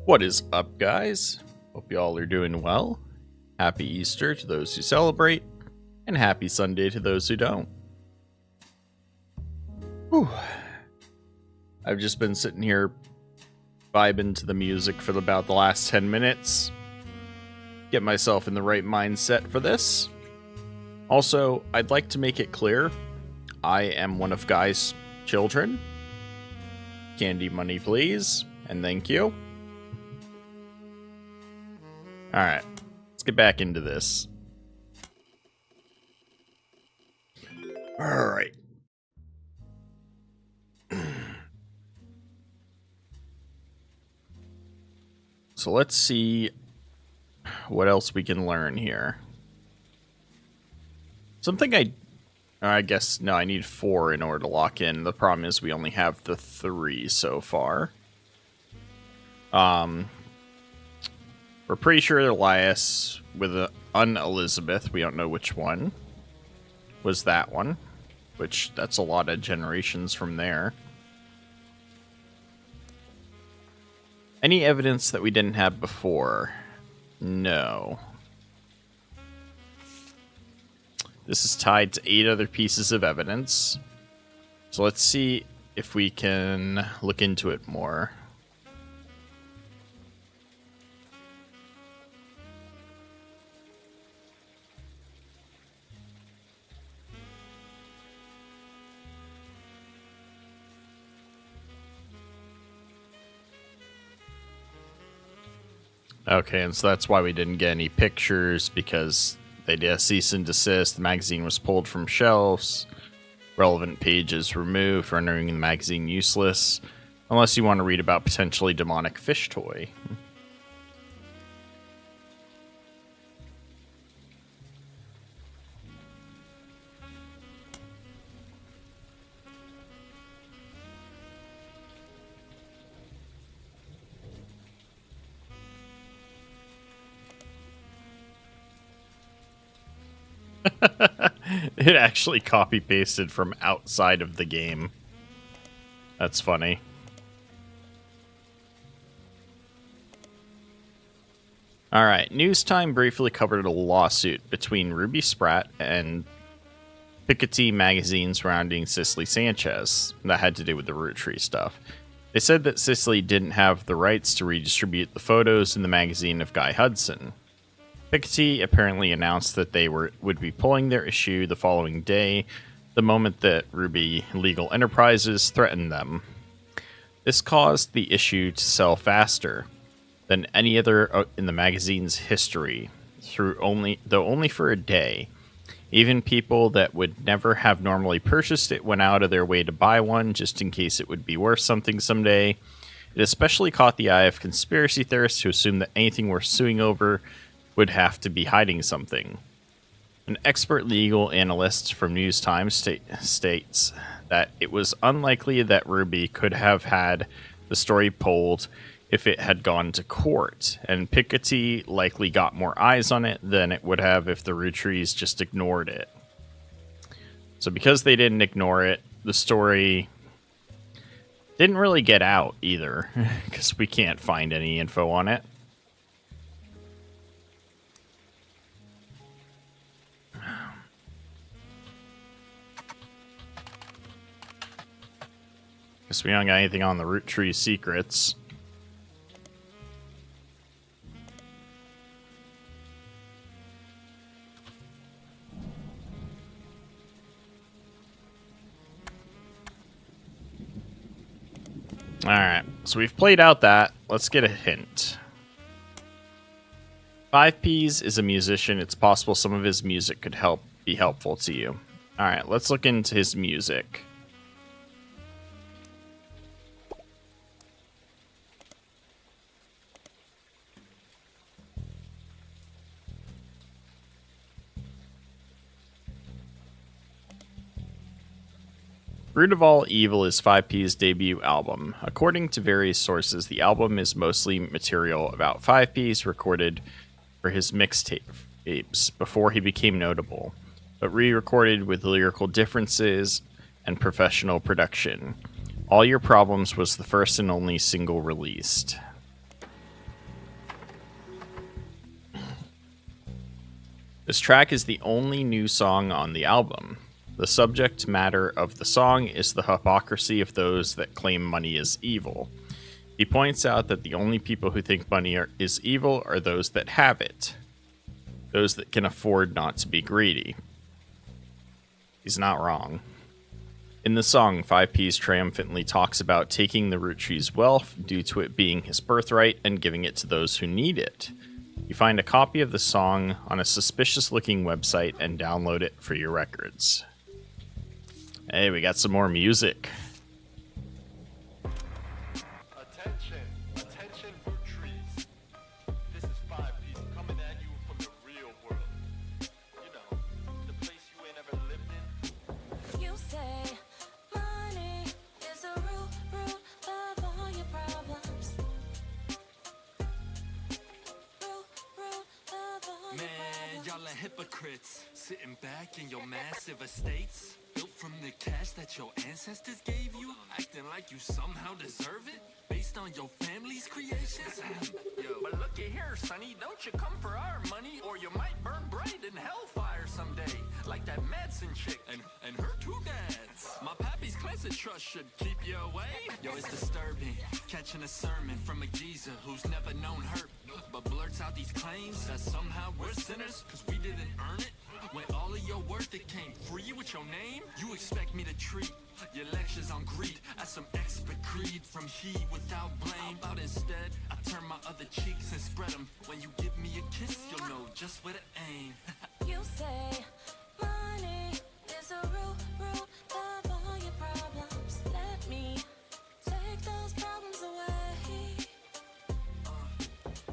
What is up, guys? Hope y'all are doing well. Happy Easter to those who celebrate, and happy Sunday to those who don't. Whew. I've just been sitting here vibing to the music for about the last 10 minutes. Get myself in the right mindset for this. Also, I'd like to make it clear, I am one of Guy's children. Candy money, please, and thank you. Alright, let's get back into this. Alright. So let's see what else we can learn here. Something I guess, no, I need 4 in order to lock in. The problem is we only have the 3 so far. We're pretty sure Elias with an Elizabeth, we don't know which one, was that one. Which, that's a lot of generations from there. Any evidence that we didn't have before? No. This is tied to 8 other pieces of evidence. So let's see if we can look into it more. Okay, and so that's why we didn't get any pictures, because they did a cease and desist. The magazine was pulled from shelves. Relevant pages removed, rendering the magazine useless. Unless you want to read about potentially demonic fish toy. It actually copy-pasted from outside of the game. That's funny. Alright, News Time briefly covered a lawsuit between Ruby Spratt and Piketty magazine surrounding Cicely Sanchez that had to do with the Roottree stuff. They said that Cicely didn't have the rights to redistribute the photos in the magazine of Guy Hudson. Piketty apparently announced that they would be pulling their issue the following day, the moment that Ruby Legal Enterprises threatened them. This caused the issue to sell faster than any other in the magazine's history, though only for a day. Even people that would never have normally purchased it went out of their way to buy one just in case it would be worth something someday. It especially caught the eye of conspiracy theorists who assumed that anything worth suing over would have to be hiding something. An expert legal analyst from News Times states that it was unlikely that Ruby could have had the story pulled if it had gone to court, and Piketty likely got more eyes on it than it would have if the Rootrees just ignored it. So because they didn't ignore it, the story didn't really get out either, because we can't find any info on it. Guess we don't got anything on the Roottree secrets. Alright, so we've played out that. Let's get a hint. 5Ps is a musician. It's possible some of his music could be helpful to you. Alright, let's look into his music. Root of All Evil is 5P's debut album. According to various sources, the album is mostly material about 5P's recorded for his mixtapes before he became notable, but re-recorded with lyrical differences and professional production. All Your Problems was the first and only single released. This track is the only new song on the album. The subject matter of the song is the hypocrisy of those that claim money is evil. He points out that the only people who think money is evil are those that have it. Those that can afford not to be greedy. He's not wrong. In the song, 5Ps triumphantly talks about taking the Roottree's wealth due to it being his birthright and giving it to those who need it. You find a copy of the song on a suspicious-looking website and download it for your records. Hey, we got some more music. Attention, attention, Rootrees. This is 5Ps coming at you from the real world. You know, the place you ain't ever lived in. You say money is the root of all your problems. Root of all your Man, y'all are hypocrites, sitting back in your massive estates, built from the cash that your ancestors gave you, acting like you somehow deserve it, based on your family's creations. Yo, but looky here, sonny, don't you come for our money, or you might burn bright in hellfire someday, like that Madsen chick and her two dads. My pappy's classic trust should keep you away. Yo, it's disturbing, catching a sermon from a geezer who's never known hurt, but blurts out these claims that somehow we're sinners cause we didn't earn it. When all of your worth it came free with your name, you expect me to treat your lectures on greed as some expert creed from he without blame. How about instead, I turn my other cheeks and spread them. When you give me a kiss, you'll know just where to aim. You say money is the root of all your problems. Let me take those problems away.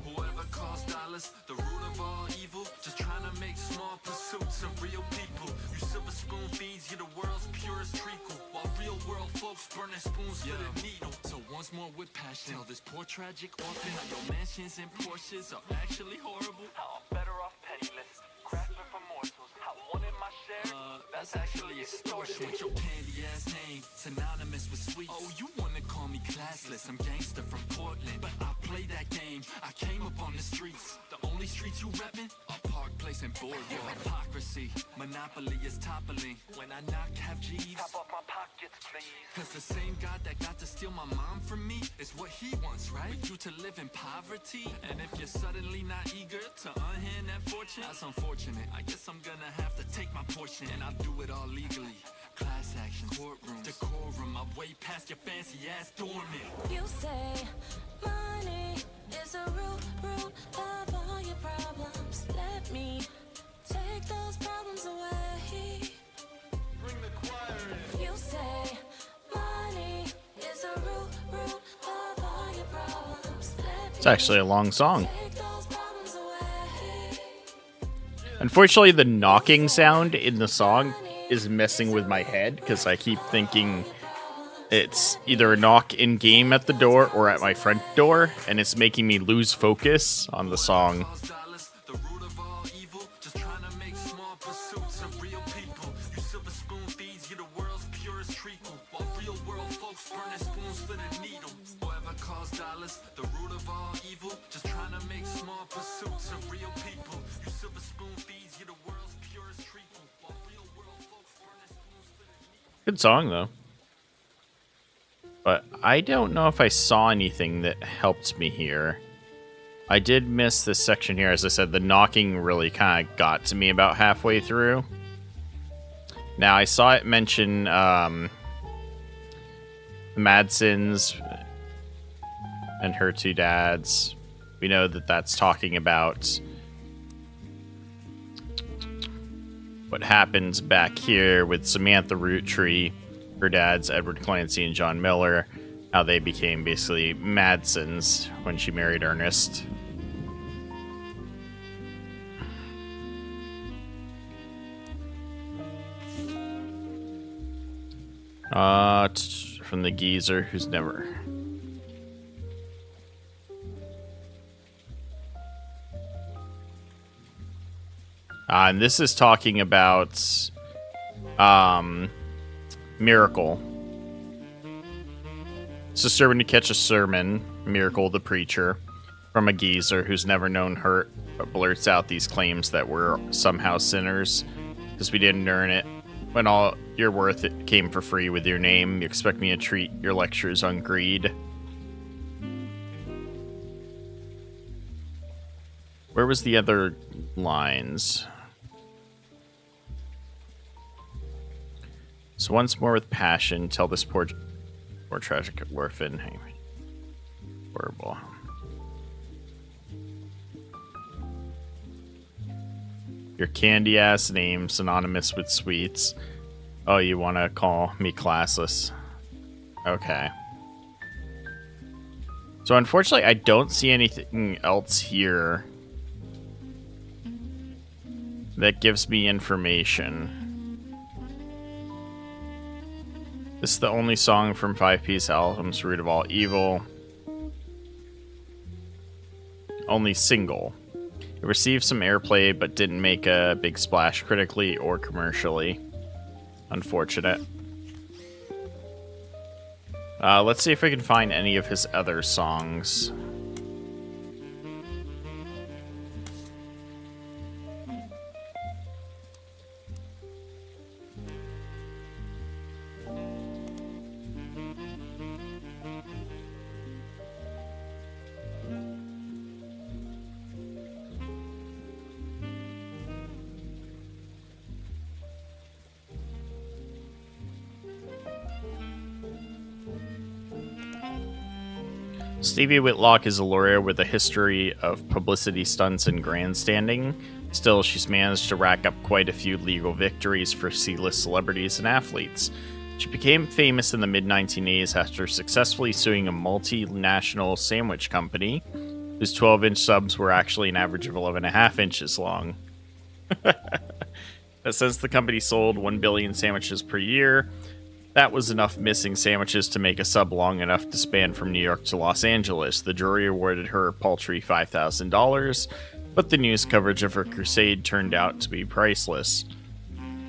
Whoever calls dollars the root of all evil, just trying to make small pursuits of real people. You silver spoon feeds you the world's purest treacle, while real world folks burn their spoons with a needle. So once more with passion, tell this poor tragic orphan how your mansions and Porsches are actually horrible. How I'm better off penniless, grasping for morsels. How one in my share, That's actually extortion. With your candy ass name, synonymous with sweets. Oh, you wanna call me classless? I'm gangster from Portland, but I play that game. I came up on the streets. The only streets you reppin' are Park Place and Boardwalk. Hypocrisy, monopoly is toppling. When I knock, have G's. top off my pockets, please. Cause the same God that got to steal my mom from me is what he wants, right? For you to live in poverty. And if you're suddenly not eager to unhand that fortune, that's unfortunate. I guess I'm gonna have to take my portion, and I'll do it all legally. Class action, courtrooms, decorum. I'm way past your fancy ass dormant. You say money is the root of all your problems. Let me take those problems away. Bring the choir in. You say money is the root of all your problems. Let It's actually a long song. me take those problems away. Unfortunately, the knocking sound in the song is messing with my head because I keep thinking it's either a knock in game at the door or at my front door, and it's making me lose focus on the song. Cause dollars, the root of all evil, just trying to make small pursuits of real people. You silver spoon feeds you the world's purest treacle, while real world folks burn their spoons for the needle. Whoever calls dollars the root of all evil, just trying to make small pursuits of real people. You silver spoon feeds you the world's purest treacle, while real world folks burn their spoons for the needle. Good song, though. But I don't know if I saw anything that helped me here. I did miss this section here. As I said, the knocking really kind of got to me about halfway through. Now, I saw it mention Madson's and her two dads. We know that that's talking about what happens back here with Samantha Roottree, her dads, Edward Clancy and John Miller, how they became basically Madsons when she married Ernest. From the geezer who's never... and this is talking about Miracle. It's disturbing to catch a sermon, Miracle the Preacher, from a geezer who's never known hurt, but blurts out these claims that we're somehow sinners because we didn't earn it. When all your worth it came for free with your name, you expect me to treat your lectures on greed. Where was the other lines? So once more with passion, tell this poor tragic orphan. Hey, horrible. Your candy ass name synonymous with sweets. Oh, you want to call me classless? Okay. So unfortunately, I don't see anything else here that gives me information. This is the only song from 5-piece album's Root of All Evil. Only single. It received some airplay, but didn't make a big splash critically or commercially. Unfortunate. Let's see if we can find any of his other songs. Stevie Whitlock is a lawyer with a history of publicity stunts and grandstanding. Still, she's managed to rack up quite a few legal victories for C-list celebrities and athletes. She became famous in the mid-1980s after successfully suing a multinational sandwich company, whose 12-inch subs were actually an average of 11.5 inches long. Since the company sold 1 billion sandwiches per year, that was enough missing sandwiches to make a sub long enough to span from New York to Los Angeles. The jury awarded her a paltry $5,000, but the news coverage of her crusade turned out to be priceless.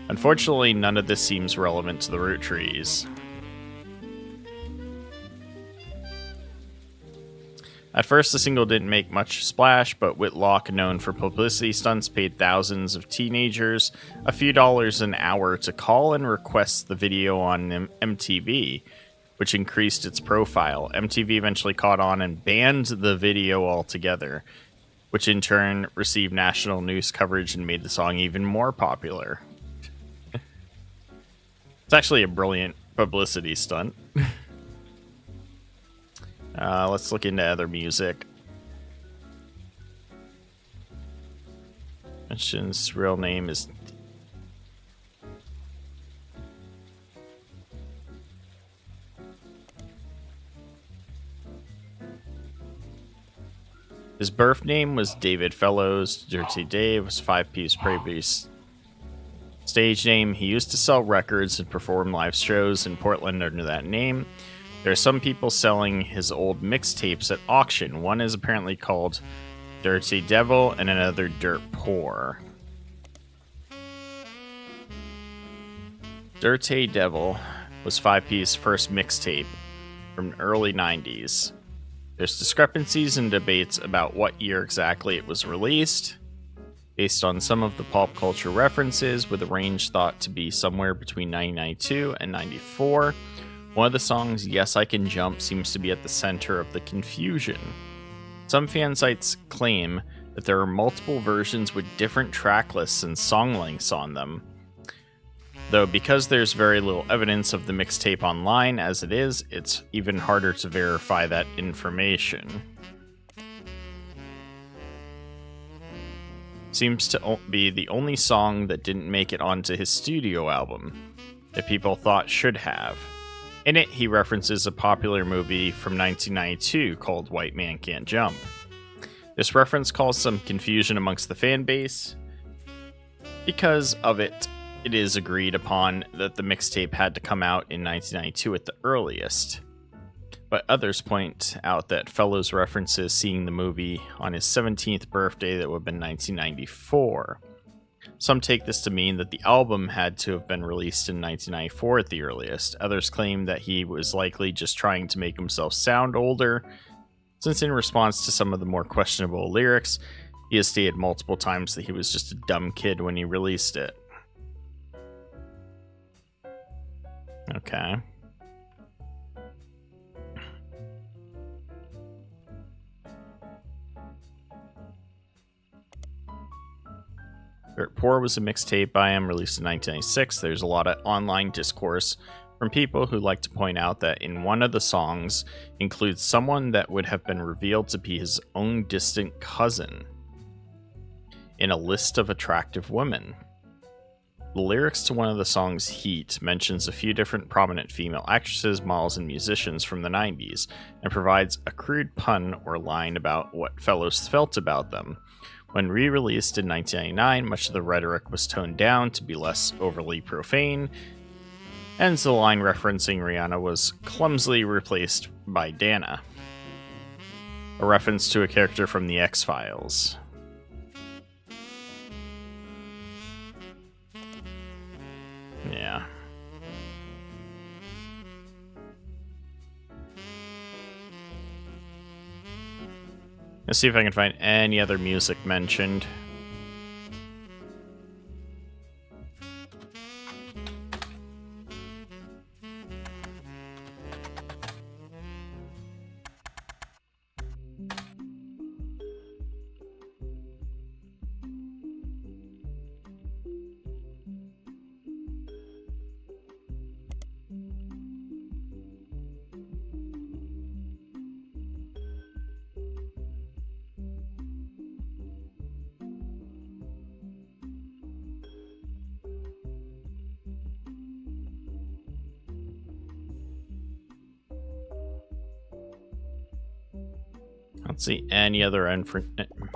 Unfortunately, none of this seems relevant to the Roottrees. At first, the single didn't make much splash, but Whitlock, known for publicity stunts, paid thousands of teenagers a few dollars an hour to call and request the video on MTV, which increased its profile. MTV eventually caught on and banned the video altogether, which in turn received national news coverage and made the song even more popular. It's actually a brilliant publicity stunt. Let's look into other music. His real name is... His birth name was David Fellows. Dirty Dave was 5-piece previous stage name. He used to sell records and perform live shows in Portland under that name. There are some people selling his old mixtapes at auction. One is apparently called Dirty Devil and another Dirt Poor. Dirty Devil was 5-piece first mixtape from the early 90s. There's discrepancies and debates about what year exactly it was released, based on some of the pop culture references, with a range thought to be somewhere between 1992 and 94. One of the songs, Yes I Can Jump, seems to be at the center of the confusion. Some fan sites claim that there are multiple versions with different track lists and song lengths on them. Though because there's very little evidence of the mixtape online as it is, it's even harder to verify that information. Seems to be the only song that didn't make it onto his studio album, that people thought should have. In it, he references a popular movie from 1992 called White Man Can't Jump. This reference caused some confusion amongst the fan base. Because of it, it is agreed upon that the mixtape had to come out in 1992 at the earliest. But others point out that Fellows references seeing the movie on his 17th birthday that would have been 1994. Some take this to mean that the album had to have been released in 1994 at the earliest. Others claim that he was likely just trying to make himself sound older, since in response to some of the more questionable lyrics, he has stated multiple times that he was just a dumb kid when he released it. Okay. Dirt Poor was a mixtape by him, released in 1996. There's a lot of online discourse from people who like to point out that in one of the songs includes someone that would have been revealed to be his own distant cousin in a list of attractive women. The lyrics to one of the songs, Heat, mentions a few different prominent female actresses, models, and musicians from the 90s, and provides a crude pun or line about what fellows felt about them. When re-released in 1999, much of the rhetoric was toned down to be less overly profane, and the line referencing Rihanna was clumsily replaced by Dana, a reference to a character from The X-Files. Yeah. Let's see if I can find any other music mentioned. I don't see any other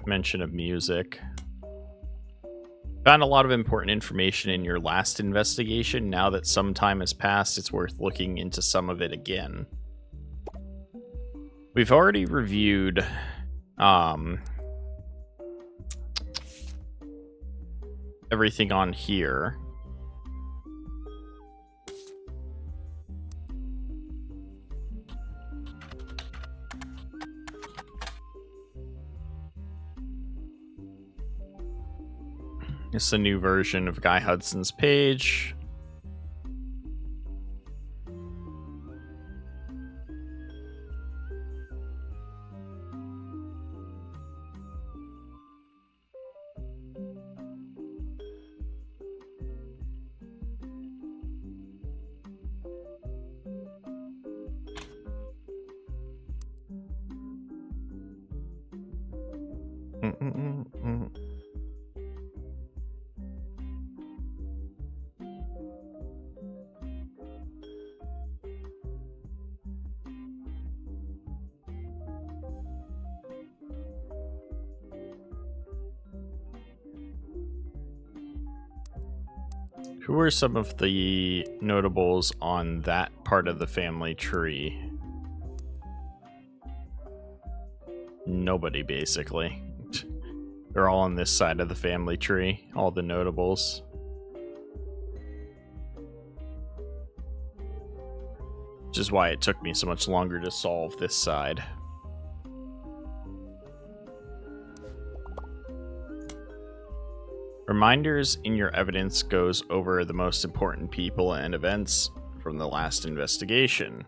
mention of music. Found a lot of important information in your last investigation. Now that some time has passed, it's worth looking into some of it again. We've already reviewed everything on here. It's a new version of Guy Hudson's page. Who are some of the notables on that part of the family tree? Nobody, basically. They're all on this side of the family tree, all the notables. Which is why it took me so much longer to solve this side. Reminders in your evidence goes over the most important people and events from the last investigation.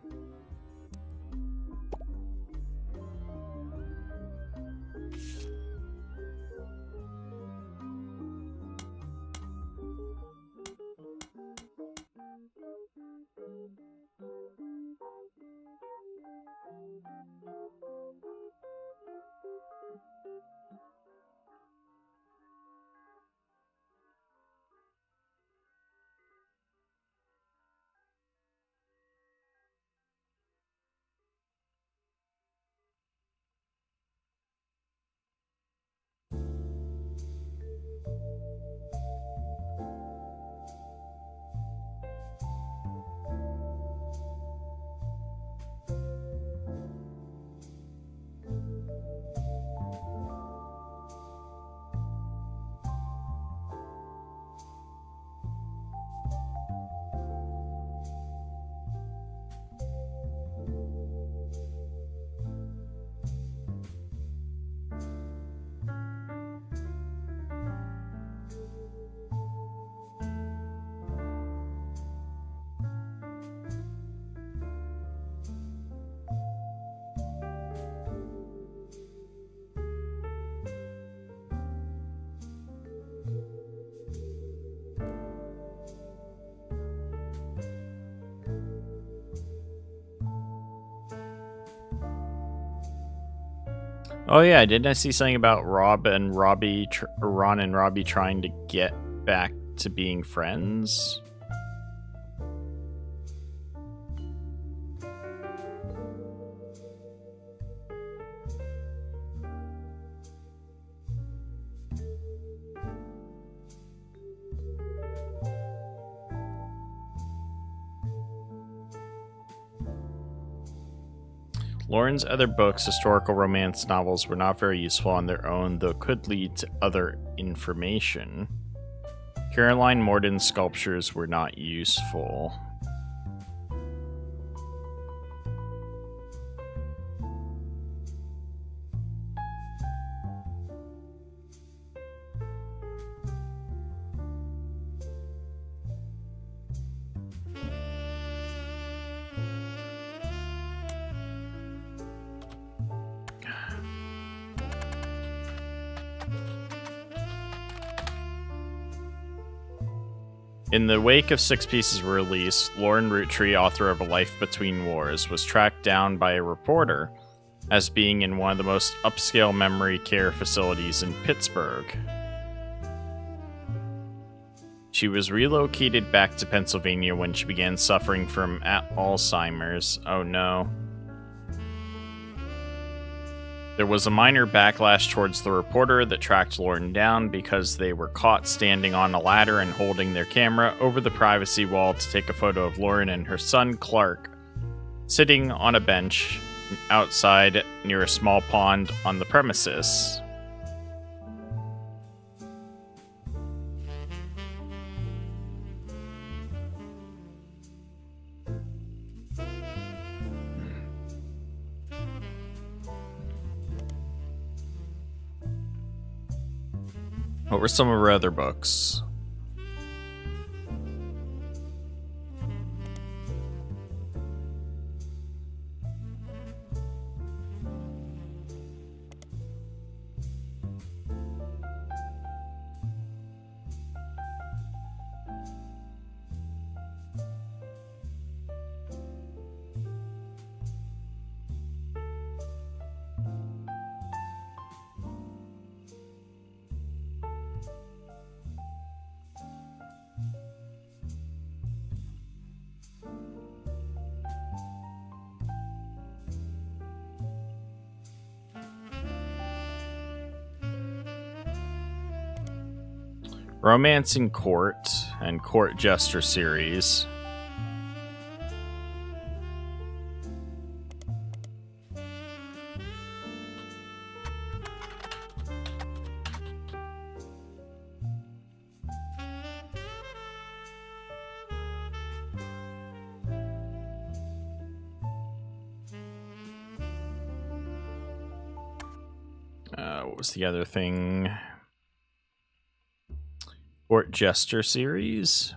Oh yeah, didn't I see something about Ron and Robbie trying to get back to being friends? Lauren's other books, historical romance novels, were not very useful on their own, though could lead to other information. Caroline Morden's sculptures were not useful. In the wake of Six Pieces' release, Lauren Roottree, author of A Life Between Wars, was tracked down by a reporter as being in one of the most upscale memory care facilities in Pittsburgh. She was relocated back to Pennsylvania when she began suffering from Alzheimer's. Oh no. There was a minor backlash towards the reporter that tracked Lauren down because they were caught standing on a ladder and holding their camera over the privacy wall to take a photo of Lauren and her son Clark sitting on a bench outside near a small pond on the premises. What were some of her other books? Romance in Court and Court Jester series. What was the other thing? Court Jester series.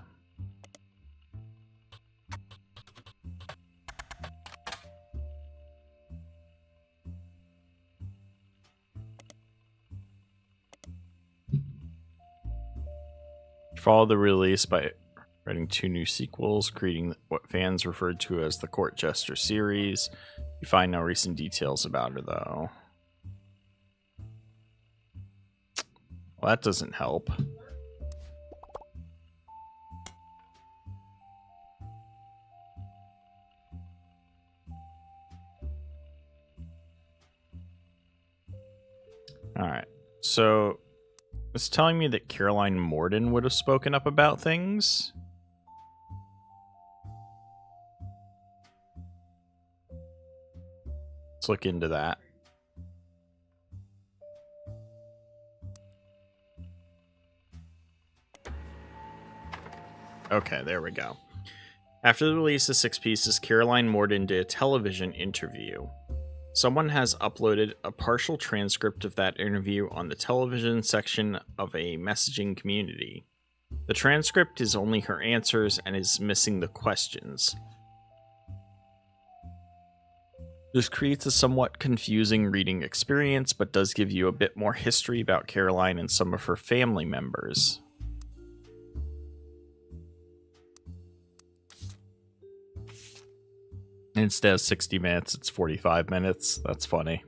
Followed the release by writing 2 new sequels, creating what fans referred to as the Court Jester series. You find no recent details about her, though. Well, that doesn't help. Alright, so it's telling me that Caroline Morden would have spoken up about things. Let's look into that. Okay, there we go. After the release of Six Pieces, Caroline Morden did a television interview. Someone has uploaded a partial transcript of that interview on the television section of a messaging community. The transcript is only her answers and is missing the questions. This creates a somewhat confusing reading experience, but does give you a bit more history about Caroline and some of her family members. Instead of 60 minutes, it's 45 minutes. That's funny.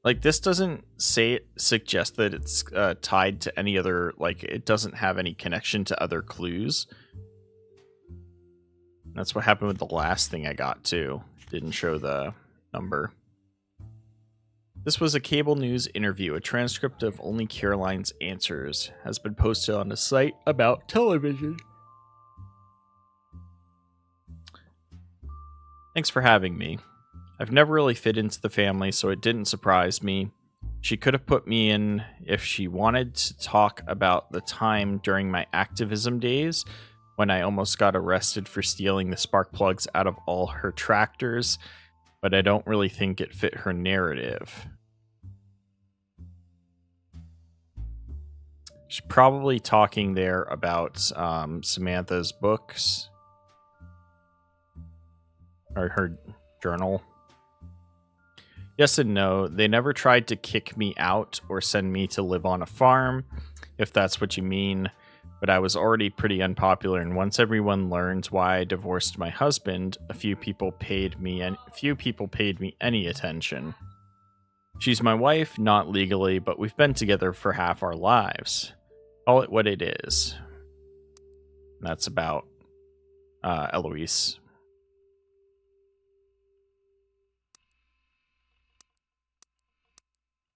Like, this doesn't suggest that it's tied to any other, like, it doesn't have any connection to other clues. That's what happened with the last thing I got, too. Didn't show the number. This was a cable news interview. A transcript of only Caroline's answers has been posted on a site about television. Thanks for having me. I've never really fit into the family, so it didn't surprise me. She could have put me in if she wanted to talk about the time during my activism days when I almost got arrested for stealing the spark plugs out of all her tractors, but I don't really think it fit her narrative. She's probably talking there about Samantha's books or her journal. Yes and no. They never tried to kick me out or send me to live on a farm, if that's what you mean. But I was already pretty unpopular, and once everyone learned why I divorced my husband, few people paid me any attention. She's my wife, not legally, but we've been together for half our lives. Call it what it is. That's about Eloise.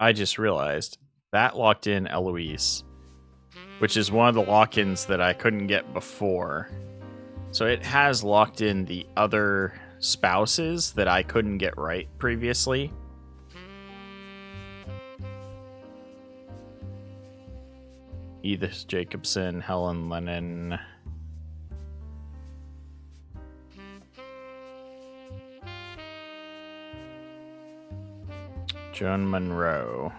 I just realized that locked in Eloise, which is one of the lock-ins that I couldn't get before. So it has locked in the other spouses that I couldn't get right previously. Edith Jacobson, Helen Lennon. Joan Monroe.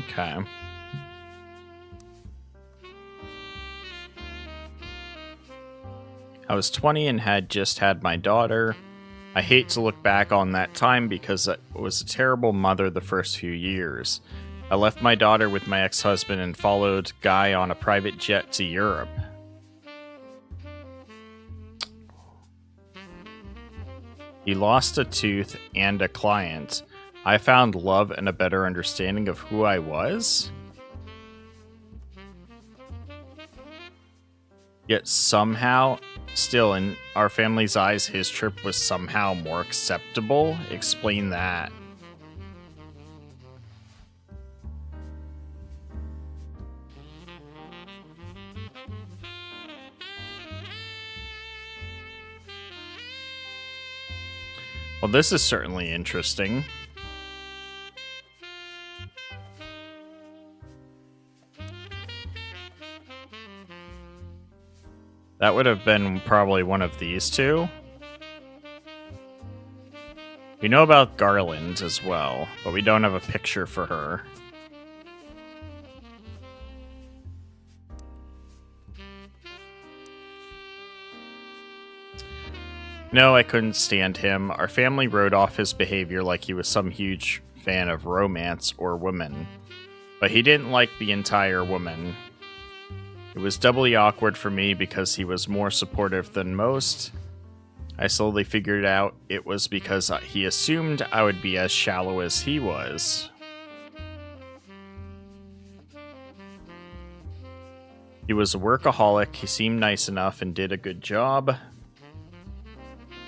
Okay. I was 20 and had just had my daughter. I hate to look back on that time because I was a terrible mother the first few years. I left my daughter with my ex-husband and followed Guy on a private jet to Europe. He lost a tooth and a client. I found love and a better understanding of who I was. Yet somehow, still in our family's eyes, his trip was somehow more acceptable. Explain that. Well, this is certainly interesting. That would have been probably one of these two. We know about Garland as well, but we don't have a picture for her. No, I couldn't stand him. Our family wrote off his behavior like he was some huge fan of romance or women. But he didn't like the entire woman. It was doubly awkward for me because he was more supportive than most. I slowly figured out it was because he assumed I would be as shallow as he was. He was a workaholic, he seemed nice enough and did a good job.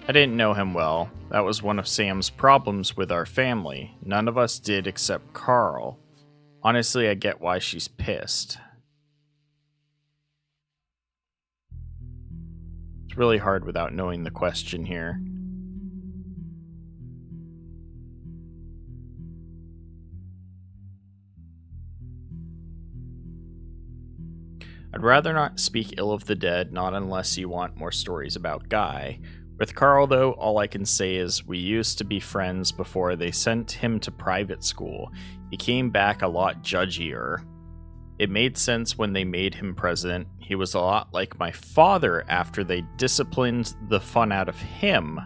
I didn't know him well. That was one of Sam's problems with our family. None of us did except Carl. Honestly, I get why she's pissed. It's really hard without knowing the question here. I'd rather not speak ill of the dead, not unless you want more stories about Guy. With Carl, though, all I can say is we used to be friends before they sent him to private school. He came back a lot judgier. It made sense when they made him president. He was a lot like my father after they disciplined the fun out of him.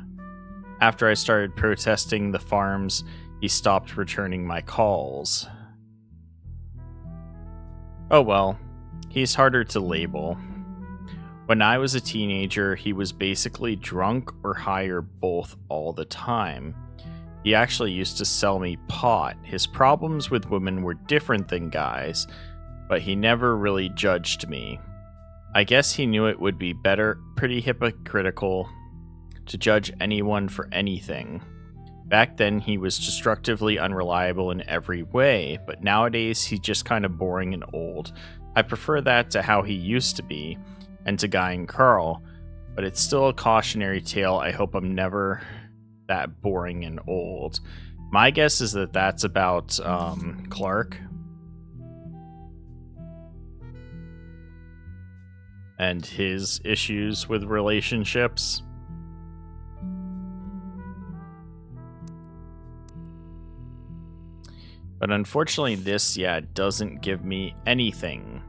After I started protesting the farms, he stopped returning my calls. Oh well, he's harder to label. When I was a teenager, he was basically drunk or high or both all the time. He actually used to sell me pot. His problems with women were different than guys, but he never really judged me. I guess he knew it would be pretty hypocritical to judge anyone for anything. Back then, he was destructively unreliable in every way, but nowadays he's just kind of boring and old. I prefer that to how he used to be, and to Guy and Carl, but it's still a cautionary tale. I hope I'm never that boring and old. My guess is that that's about Clark. And his issues with relationships. But unfortunately this, doesn't give me anything.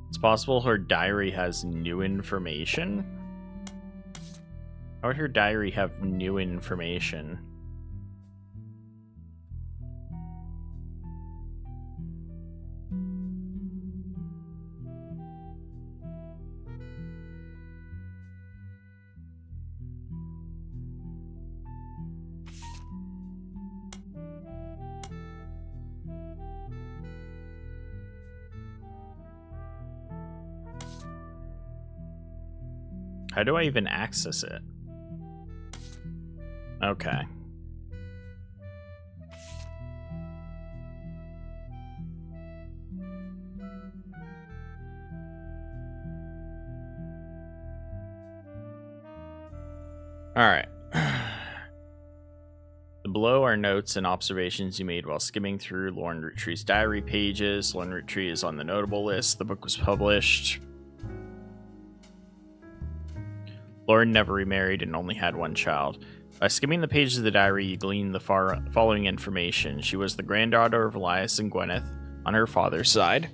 It's possible her diary has new information? How would her diary have new information? How do I even access it? Okay. Alright. Below are notes and observations you made while skimming through Lauren Roottree's diary pages. Lauren Roottree is on the notable list. The book was published. Lauren never remarried and only had one child. By skimming the pages of the diary, you glean the following information. She was the granddaughter of Elias and Gwyneth on her father's side.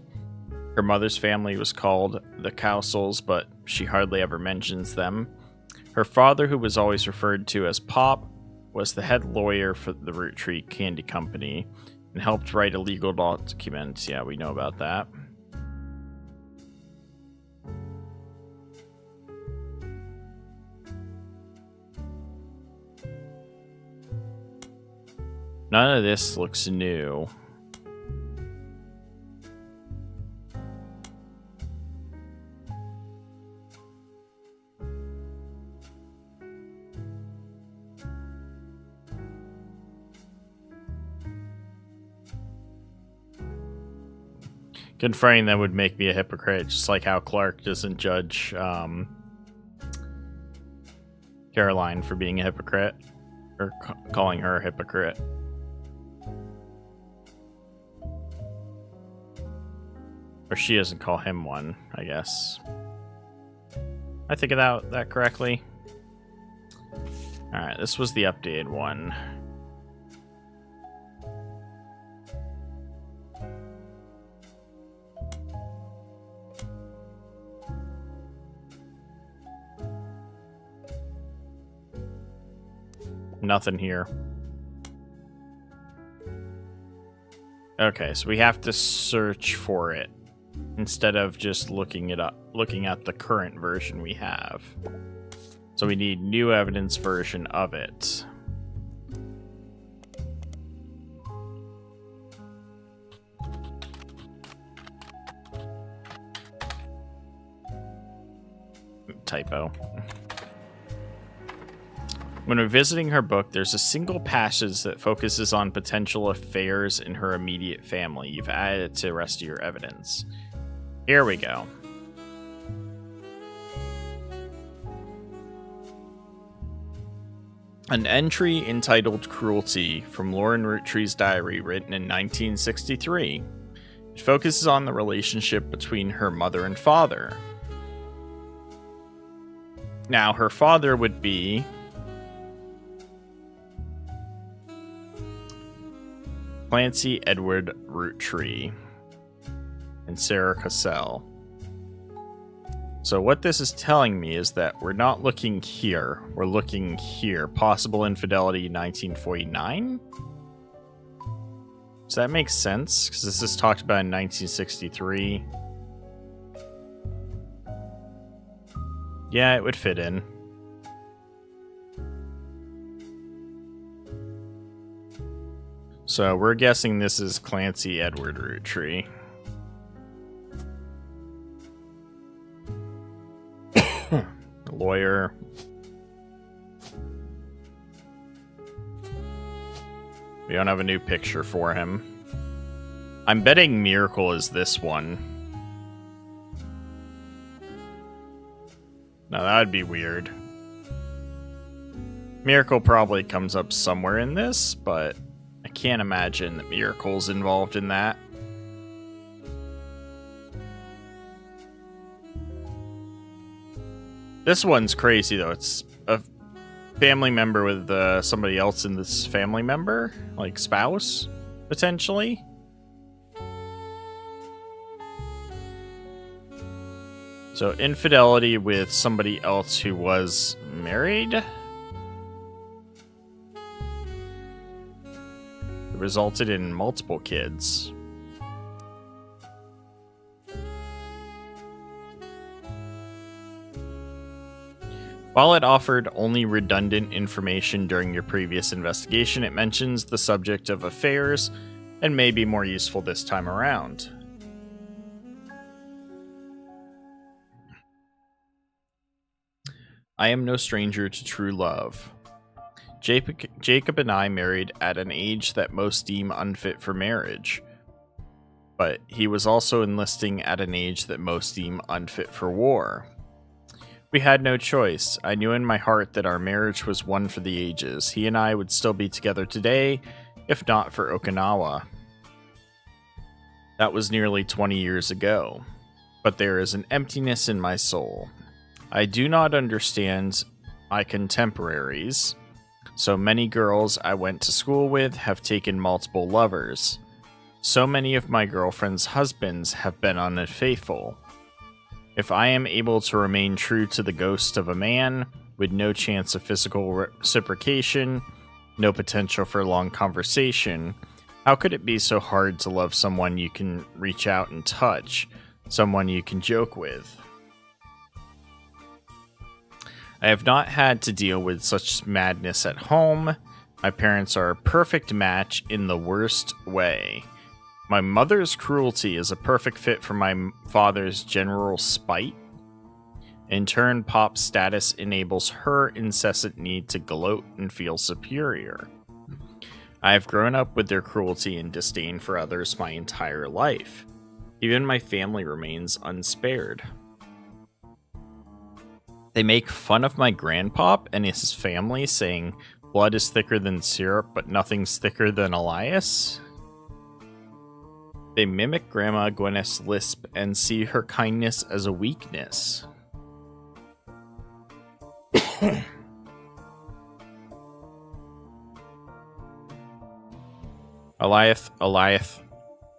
Her mother's family was called the Cowsills, but she hardly ever mentions them. Her father, who was always referred to as Pop, was the head lawyer for the Roottree Candy Company and helped write a legal document. Yeah, we know about that. None of this looks new. Confronting them would make me a hypocrite, just like how Clark doesn't judge Caroline for being a hypocrite, or calling her a hypocrite. Or she doesn't call him one, I guess. I think of that correctly. Alright, this was the updated one. Nothing here. Okay, so we have to search for it instead of just looking at the current version we have. So we need new evidence version of it. Typo. When revisiting her book, there's a single passage that focuses on potential affairs in her immediate family. You've added it to the rest of your evidence. Here we go. An entry entitled Cruelty from Lauren Rootree's diary, written in 1963. It focuses on the relationship between her mother and father. Now, her father would be Clancy Edward Roottree and Sarah Cassell. So what this is telling me is that we're not looking here. We're looking here. Possible infidelity 1949? Does that make sense? Because this is talked about in 1963. Yeah, it would fit in. So we're guessing this is Clancy Edward Roottree. Lawyer. We don't have a new picture for him. I'm betting Miracle is this one. No, that would be weird. Miracle probably comes up somewhere in this, but I can't imagine that Miracle's involved in that. This one's crazy, though. It's a family member with somebody else in this family member, like spouse, potentially. So, infidelity with somebody else who was married. It resulted in multiple kids. While it offered only redundant information during your previous investigation, it mentions the subject of affairs and may be more useful this time around. I am no stranger to true love. Jacob and I married at an age that most deem unfit for marriage, but he was also enlisting at an age that most deem unfit for war. We had no choice. I knew in my heart that our marriage was one for the ages. He and I would still be together today, if not for Okinawa. That was nearly 20 years ago, but there is an emptiness in my soul. I do not understand my contemporaries. So many girls I went to school with have taken multiple lovers. So many of my girlfriends' husbands have been unfaithful. If I am able to remain true to the ghost of a man, with no chance of physical reciprocation, no potential for long conversation, how could it be so hard to love someone you can reach out and touch, someone you can joke with? I have not had to deal with such madness at home. My parents are a perfect match in the worst way. My mother's cruelty is a perfect fit for my father's general spite. In turn, Pop's status enables her incessant need to gloat and feel superior. I have grown up with their cruelty and disdain for others my entire life. Even my family remains unspared. They make fun of my grandpop and his family, saying blood is thicker than syrup, but nothing's thicker than Elias. They mimic Grandma Gwyneth's lisp and see her kindness as a weakness. Eliath,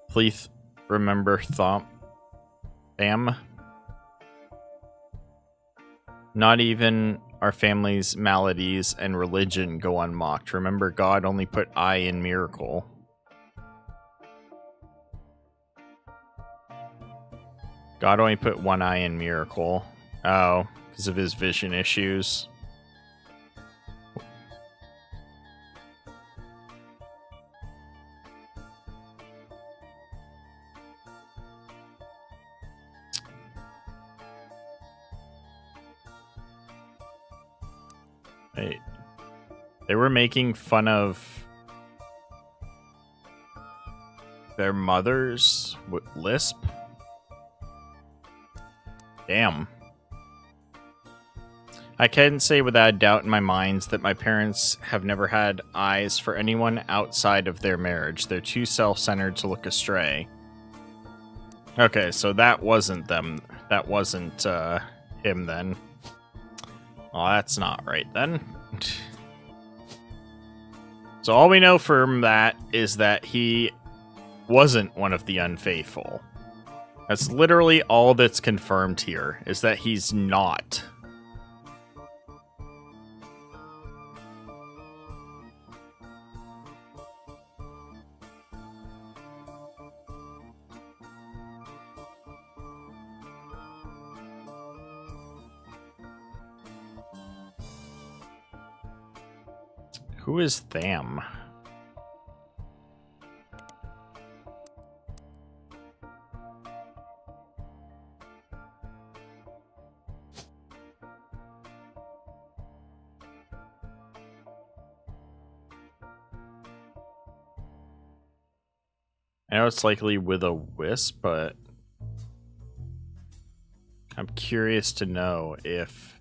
please remember Tham. Not even our family's maladies and religion go unmocked. Remember, God only put I in miracle. God only put one eye in miracle. Oh, because of his vision issues. Wait. They were making fun of their mother's lisp? Damn. I can say without a doubt in my mind that my parents have never had eyes for anyone outside of their marriage. They're too self-centered to look astray. Okay, so that wasn't them. That wasn't him then. Well, that's not right then. So all we know from that is that he wasn't one of the unfaithful. That's literally all that's confirmed here, is that he's not. Who is Tham? I know it's likely with a wisp, but I'm curious to know if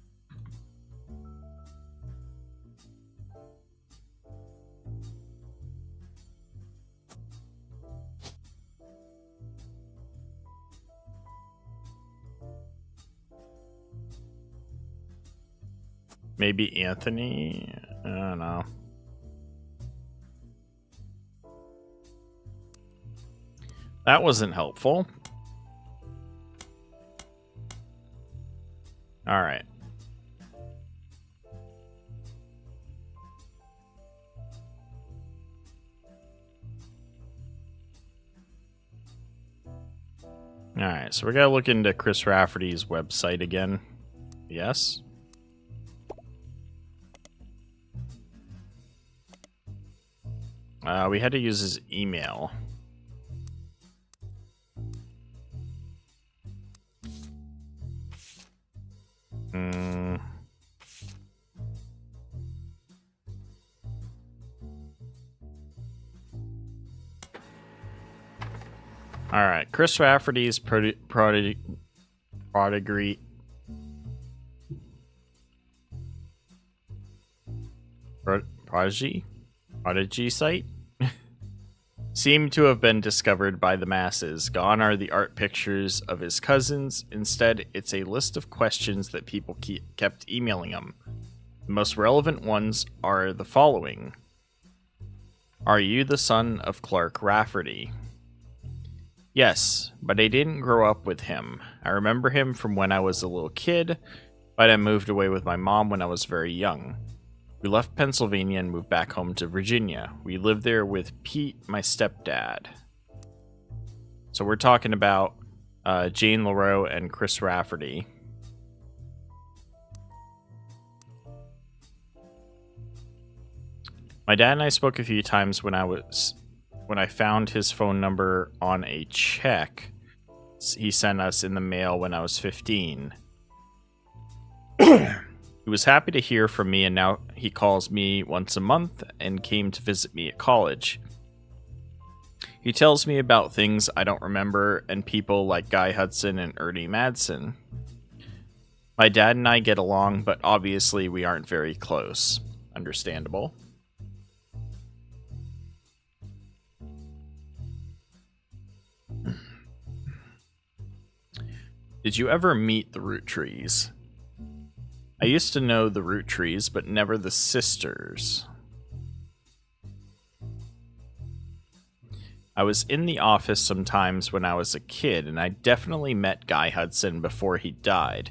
maybe Anthony? I don't know. That wasn't helpful. All right. All right, so we gotta look into Chris Rafferty's website again. Yes. We had to use his email. All right, Chris Rafferty's prodigy site seemed to have been discovered by the masses. Gone are the art pictures of his cousins. Instead, it's a list of questions that people kept emailing him. The most relevant ones are the following. Are you the son of Clark Rafferty? Yes, but I didn't grow up with him. I remember him from when I was a little kid, but I moved away with my mom when I was very young. We left Pennsylvania and moved back home to Virginia. We lived there with Pete, my stepdad. So we're talking about Jane LaRoe and Chris Rafferty. My dad and I spoke a few times when I found his phone number on a check he sent us in the mail when I was 15. He was happy to hear from me, and now he calls me once a month and came to visit me at college. He tells me about things I don't remember and people like Guy Hudson and Ernie Madsen. My dad and I get along, but obviously we aren't very close. Understandable. Did you ever meet the Roottrees? I used to know the Roottrees, but never the sisters. I was in the office sometimes when I was a kid, and I definitely met Guy Hudson before he died,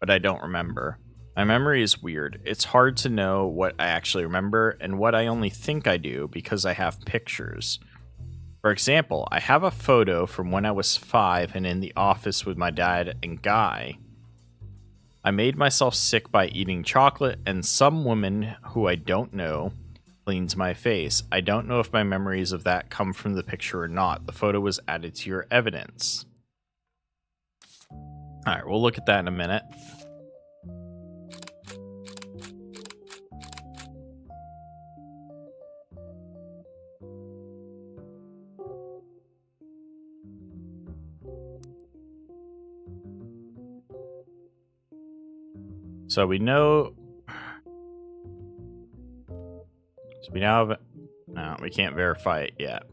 but I don't remember. My memory is weird. It's hard to know what I actually remember and what I only think I do because I have pictures. For example, I have a photo from when I was 5 and in the office with my dad and Guy. I made myself sick by eating chocolate, and some woman who I don't know cleans my face. I don't know if my memories of that come from the picture or not. The photo was added to your evidence. Alright, we'll look at that in a minute. So we know. So we now have. No, we can't verify it yet.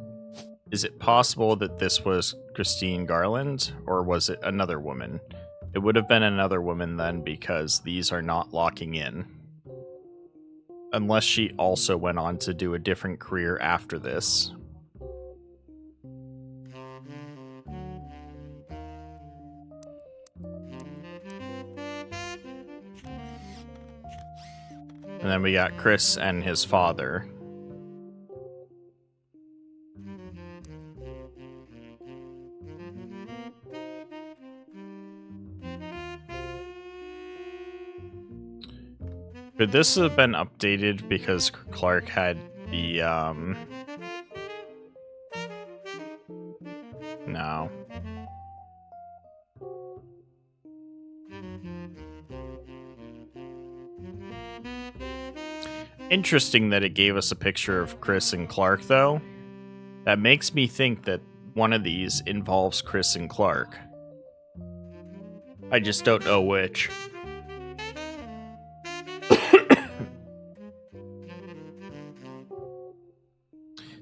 Is it possible that this was Christine Garland, or was it another woman? It would have been another woman then, because these are not locking in. Unless she also went on to do a different career after this. And then we got Chris and his father. Could this have been updated because Clark had the, no. Interesting that it gave us a picture of Chris and Clark, though. That makes me think that one of these involves Chris and Clark. I just don't know which.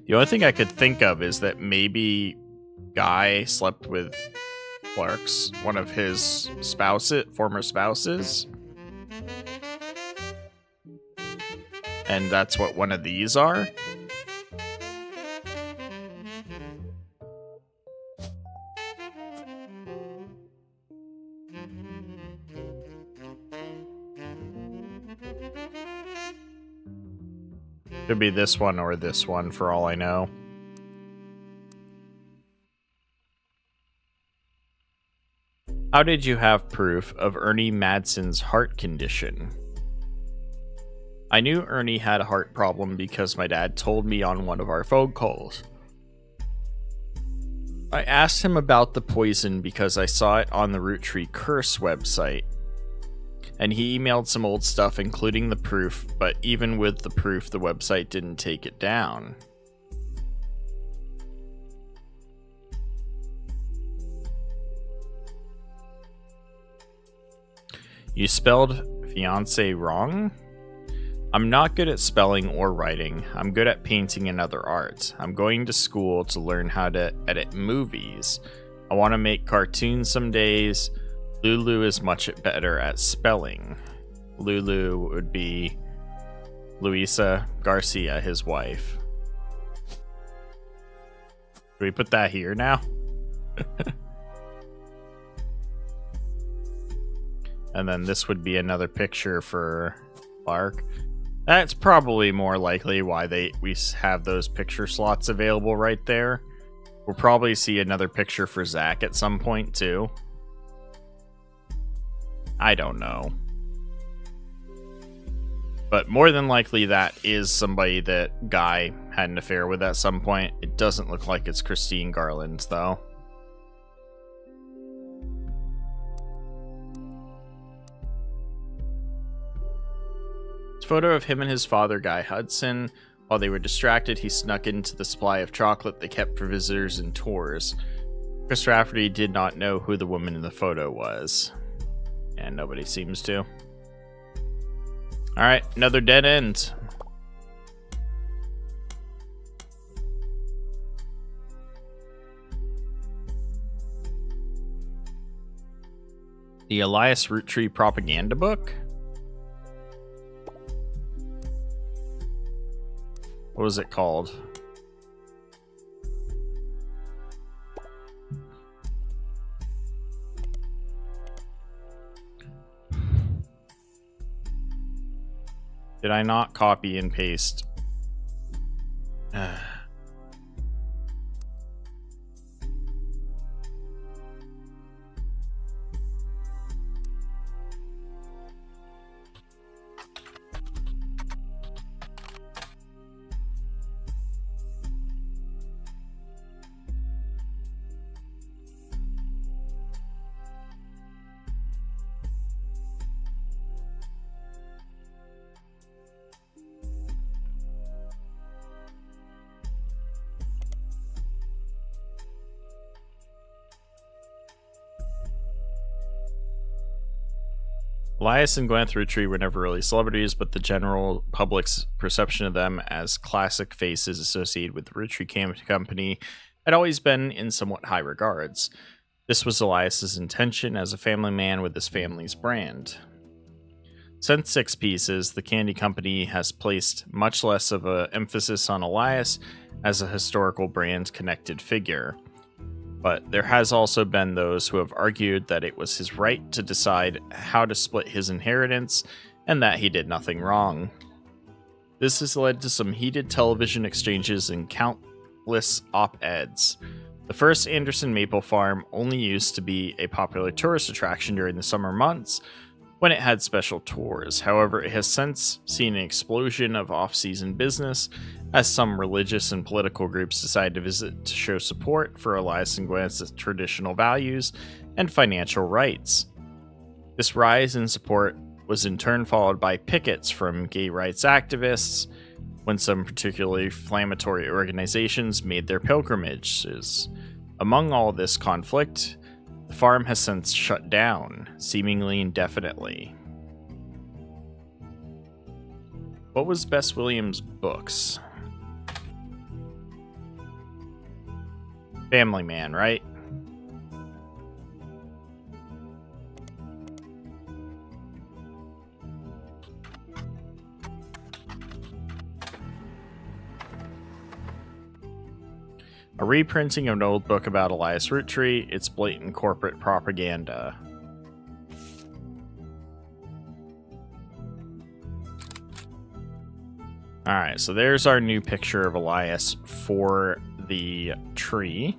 The only thing I could think of is that maybe Guy slept with Clark's, one of his former spouses. And that's what one of these are. Could be this one or this one, for all I know. How did you have proof of Ernie Madsen's heart condition? I knew Ernie had a heart problem because my dad told me on one of our phone calls. I asked him about the poison because I saw it on the Roottree Curse website. And he emailed some old stuff, including the proof, but even with the proof, the website didn't take it down. You spelled fiance wrong? I'm not good at spelling or writing. I'm good at painting and other arts. I'm going to school to learn how to edit movies. I want to make cartoons some days. Lulu is much better at spelling. Lulu would be Luisa Garcia, his wife. Do we put that here now? And then this would be another picture for Clark. That's probably more likely why we have those picture slots available right there. We'll probably see another picture for Zach at some point too. I don't know. But more than likely that is somebody that Guy had an affair with at some point. It doesn't look like it's Christine Garland, though. This photo of him and his father, Guy Hudson. While they were distracted, he snuck into the supply of chocolate they kept for visitors and tours. Chris Rafferty did not know who the woman in the photo was. And nobody seems to. Alright, another dead end. The Elias Roottree propaganda book? What was it called? Did I not copy and paste? Elias and Gwyneth Roottree were never really celebrities, but the general public's perception of them as classic faces associated with the Roottree Company had always been in somewhat high regards. This was Elias's intention as a family man with his family's brand. Since Six Pieces, the candy company has placed much less of an emphasis on Elias as a historical brand-connected figure. But there has also been those who have argued that it was his right to decide how to split his inheritance and that he did nothing wrong. This has led to some heated television exchanges and countless op-eds. The first Anderson Maple Farm only used to be a popular tourist attraction during the summer months when it had special tours. However, it has since seen an explosion of off-season business as some religious and political groups decide to visit to show support for Elias and Gwen's traditional values and financial rights. This rise in support was in turn followed by pickets from gay rights activists when some particularly inflammatory organizations made their pilgrimages. Among all this conflict, the farm has since shut down, seemingly indefinitely. What was Bess Williams' books? Family Man, right? A reprinting of an old book about Elias Roottree, it's blatant corporate propaganda. Alright, so there's our new picture of Elias for the tree.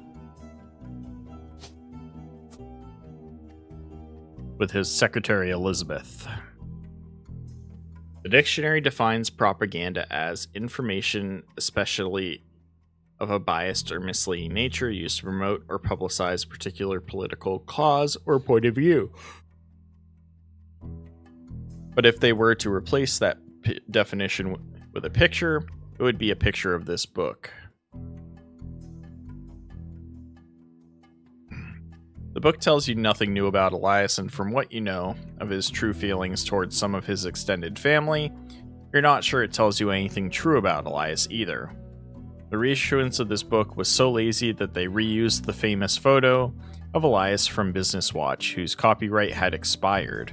With his secretary Elizabeth. The dictionary defines propaganda as information, especially of a biased or misleading nature, used to promote or publicize a particular political cause or point of view. But if they were to replace that definition with a picture, it would be a picture of this book. The book tells you nothing new about Elias, and from what you know of his true feelings towards some of his extended family, you're not sure it tells you anything true about Elias either. The reissuance of this book was so lazy that they reused the famous photo of Elias from Business Watch, whose copyright had expired.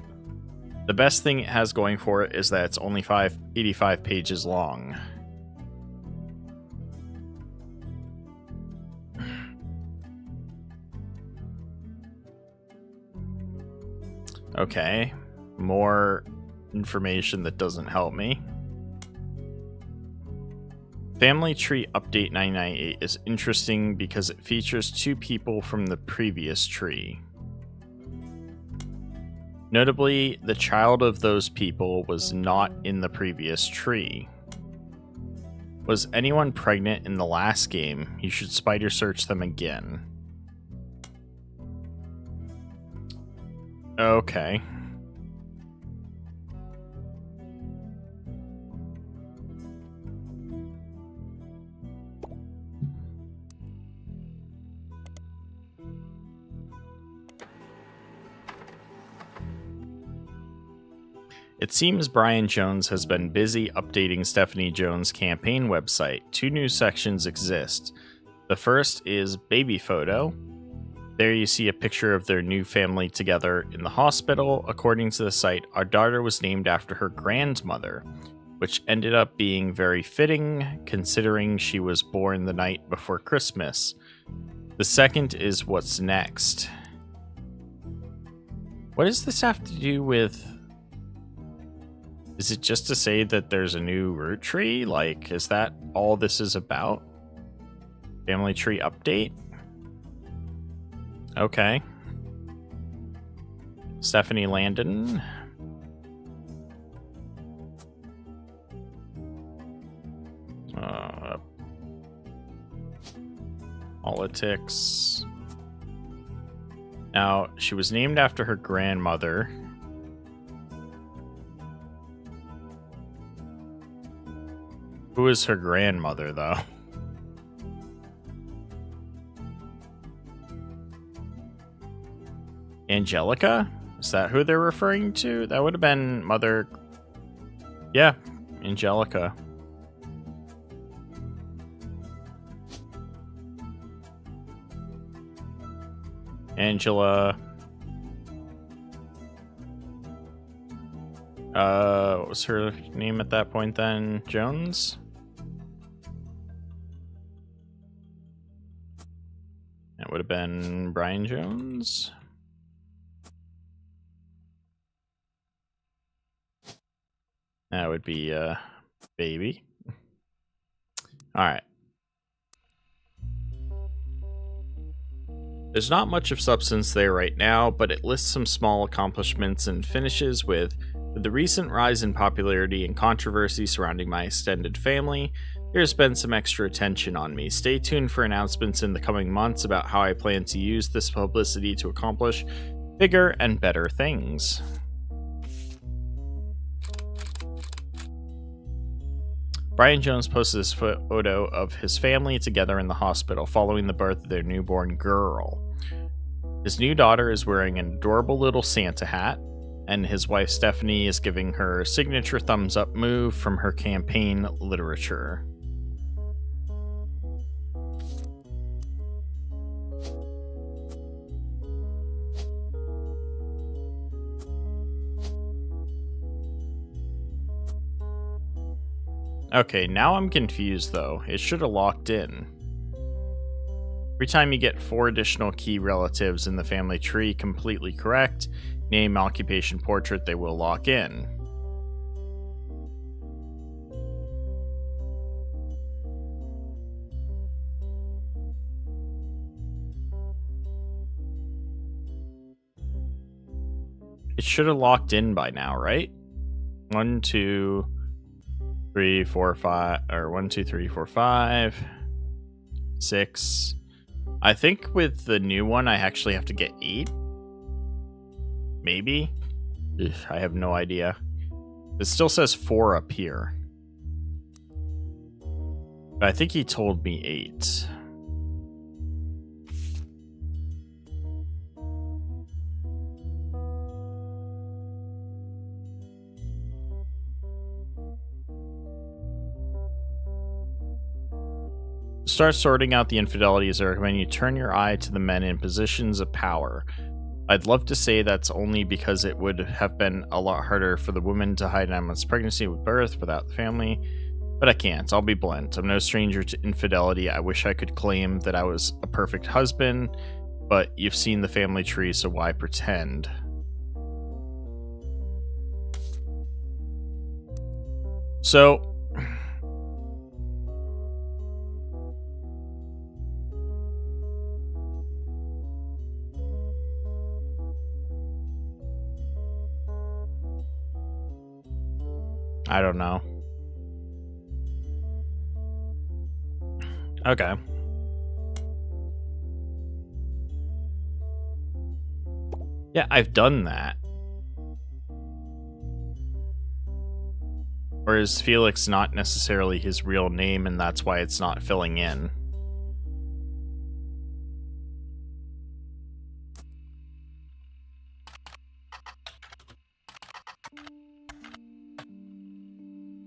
The best thing it has going for it is that it's only 85 pages long. Okay, more information that doesn't help me. Family Tree Update 998 is interesting because it features two people from the previous tree. Notably, the child of those people was not in the previous tree. Was anyone pregnant in the last game? You should spider search them again. Okay. It seems Brian Jones has been busy updating Stephanie Jones' campaign website. Two new sections exist. The first is Baby Photo. There you see a picture of their new family together in the hospital. According to the site, our daughter was named after her grandmother, which ended up being very fitting considering she was born the night before Christmas. The second is What's Next. What does this have to do with... Is it just to say that there's a new root tree? Like, is that all this is about? Family tree update? Okay. Stephanie Landon. Politics. Now, she was named after her grandmother. Who is her grandmother, though? Angelica? Is that who they're referring to? That would have been Mother... Yeah, Angelica. Angela. What was her name at that point then? Jones? That would have been Brian Jones. That would be Baby. All right. There's not much of substance there right now, but it lists some small accomplishments and finishes with the recent rise in popularity and controversy surrounding my extended family. There's been some extra attention on me. Stay tuned for announcements in the coming months about how I plan to use this publicity to accomplish bigger and better things. Brian Jones posted this photo of his family together in the hospital following the birth of their newborn girl. His new daughter is wearing an adorable little Santa hat, and his wife Stephanie is giving her signature thumbs up move from her campaign literature. Okay, now I'm confused though. It should have locked in. Every time you get 4 additional key relatives in the family tree completely correct, name, occupation, portrait, they will lock in. It should have locked in by now, right? 1, 2, 3, 4, 5, or 1, 2, 3, 4, 5, 6. I think with the new one, I actually have to get 8. Maybe? Ugh, I have no idea. It still says 4 up here. But I think he told me 8. Start sorting out the infidelities, I recommend you turn your eye to the men in positions of power. I'd love to say that's only because it would have been a lot harder for the woman to hide 9 months pregnancy with birth without the family, but I can't. I'll be blunt. I'm no stranger to infidelity. I wish I could claim that I was a perfect husband, but you've seen the family tree, so why pretend? So I don't know. Okay. Yeah, I've done that. Or is Felix not necessarily his real name and that's why it's not filling in?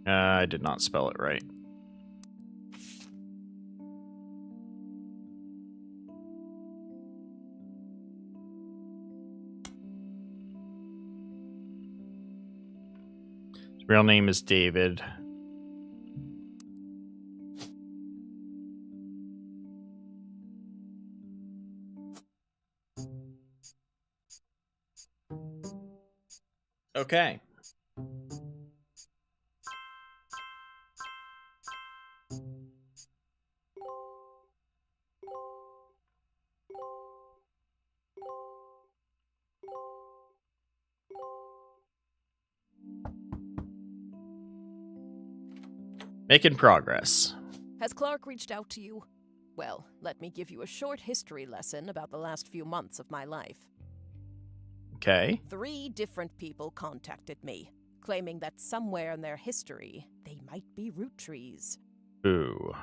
I did not spell it right. His real name is David. Okay. Making progress. Has Clark reached out to you? Well, let me give you a short history lesson about the last few months of my life. Okay. 3 different people contacted me, claiming that somewhere in their history, they might be Roottrees. Ooh.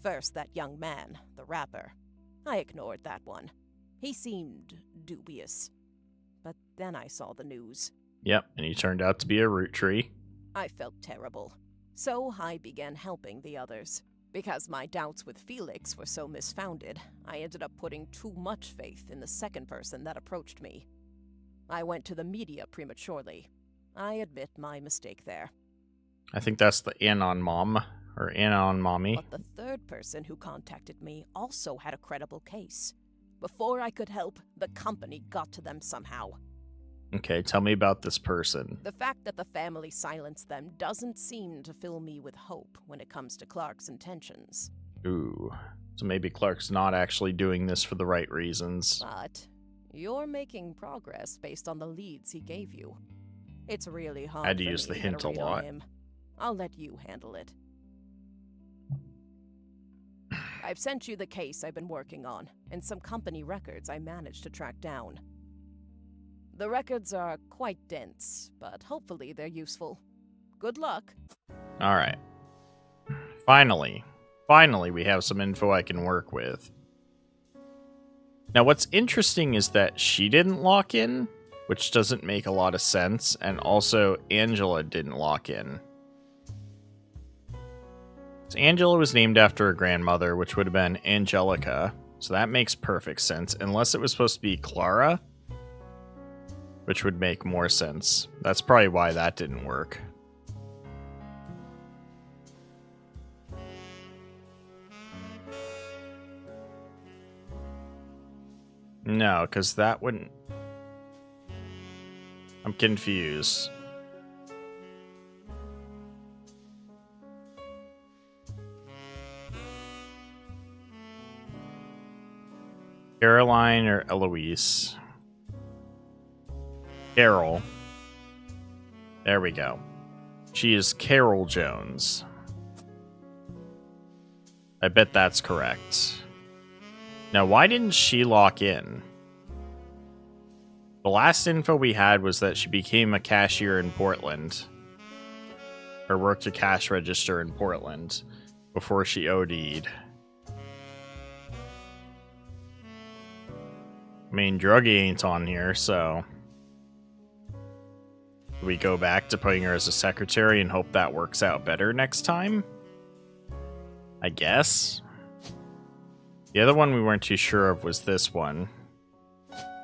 First, that young man, the rapper. I ignored that one. He seemed dubious. But then I saw the news. Yep, and he turned out to be a Roottree. I felt terrible. So I began helping the others. Because my doubts with Felix were so misfounded, I ended up putting too much faith in the second person that approached me. I went to the media prematurely. I admit my mistake there. I think that's the Anon Mom, or Anon Mommy. But the third person who contacted me also had a credible case. Before I could help, the company got to them somehow. Okay, tell me about this person. The fact that the family silenced them doesn't seem to fill me with hope when it comes to Clark's intentions. Ooh, so maybe Clark's not actually doing this for the right reasons. But you're making progress based on the leads he gave you. It's really hard Had to for use me the to get hint a read on lot. him. I'll let you handle it. I've sent you the case I've been working on, and some company records I managed to track down. The records are quite dense, but hopefully they're useful. Good luck. Alright. Finally we have some info I can work with. Now what's interesting is that she didn't lock in, which doesn't make a lot of sense, and also Angela didn't lock in. So Angela was named after her grandmother, which would have been Angelica, so that makes perfect sense, unless it was supposed to be Clara, which would make more sense. That's probably why that didn't work. No, because that wouldn't... I'm confused. Caroline or Eloise? Carol. There we go. She is Carol Jones. I bet that's correct. Now, why didn't she lock in? The last info we had was that she became a cashier in Portland. Or worked a cash register in Portland before she OD'd. I mean, Druggy ain't on here, so... we go back to putting her as a secretary and hope that works out better next time? I guess? The other one we weren't too sure of was this one.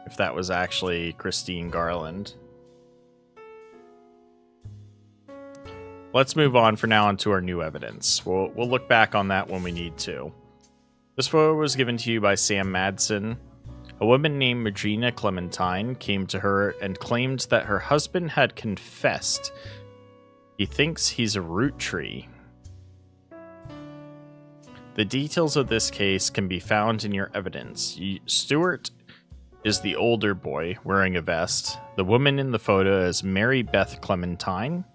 If that was actually Christine Garland. Let's move on for now onto our new evidence. We'll look back on that when we need to. This photo was given to you by Sam Madsen. A woman named Regina Clementine came to her and claimed that her husband had confessed. He thinks he's a Roottree. The details of this case can be found in your evidence. Stuart is the older boy wearing a vest. The woman in the photo is Mary Beth Clementine,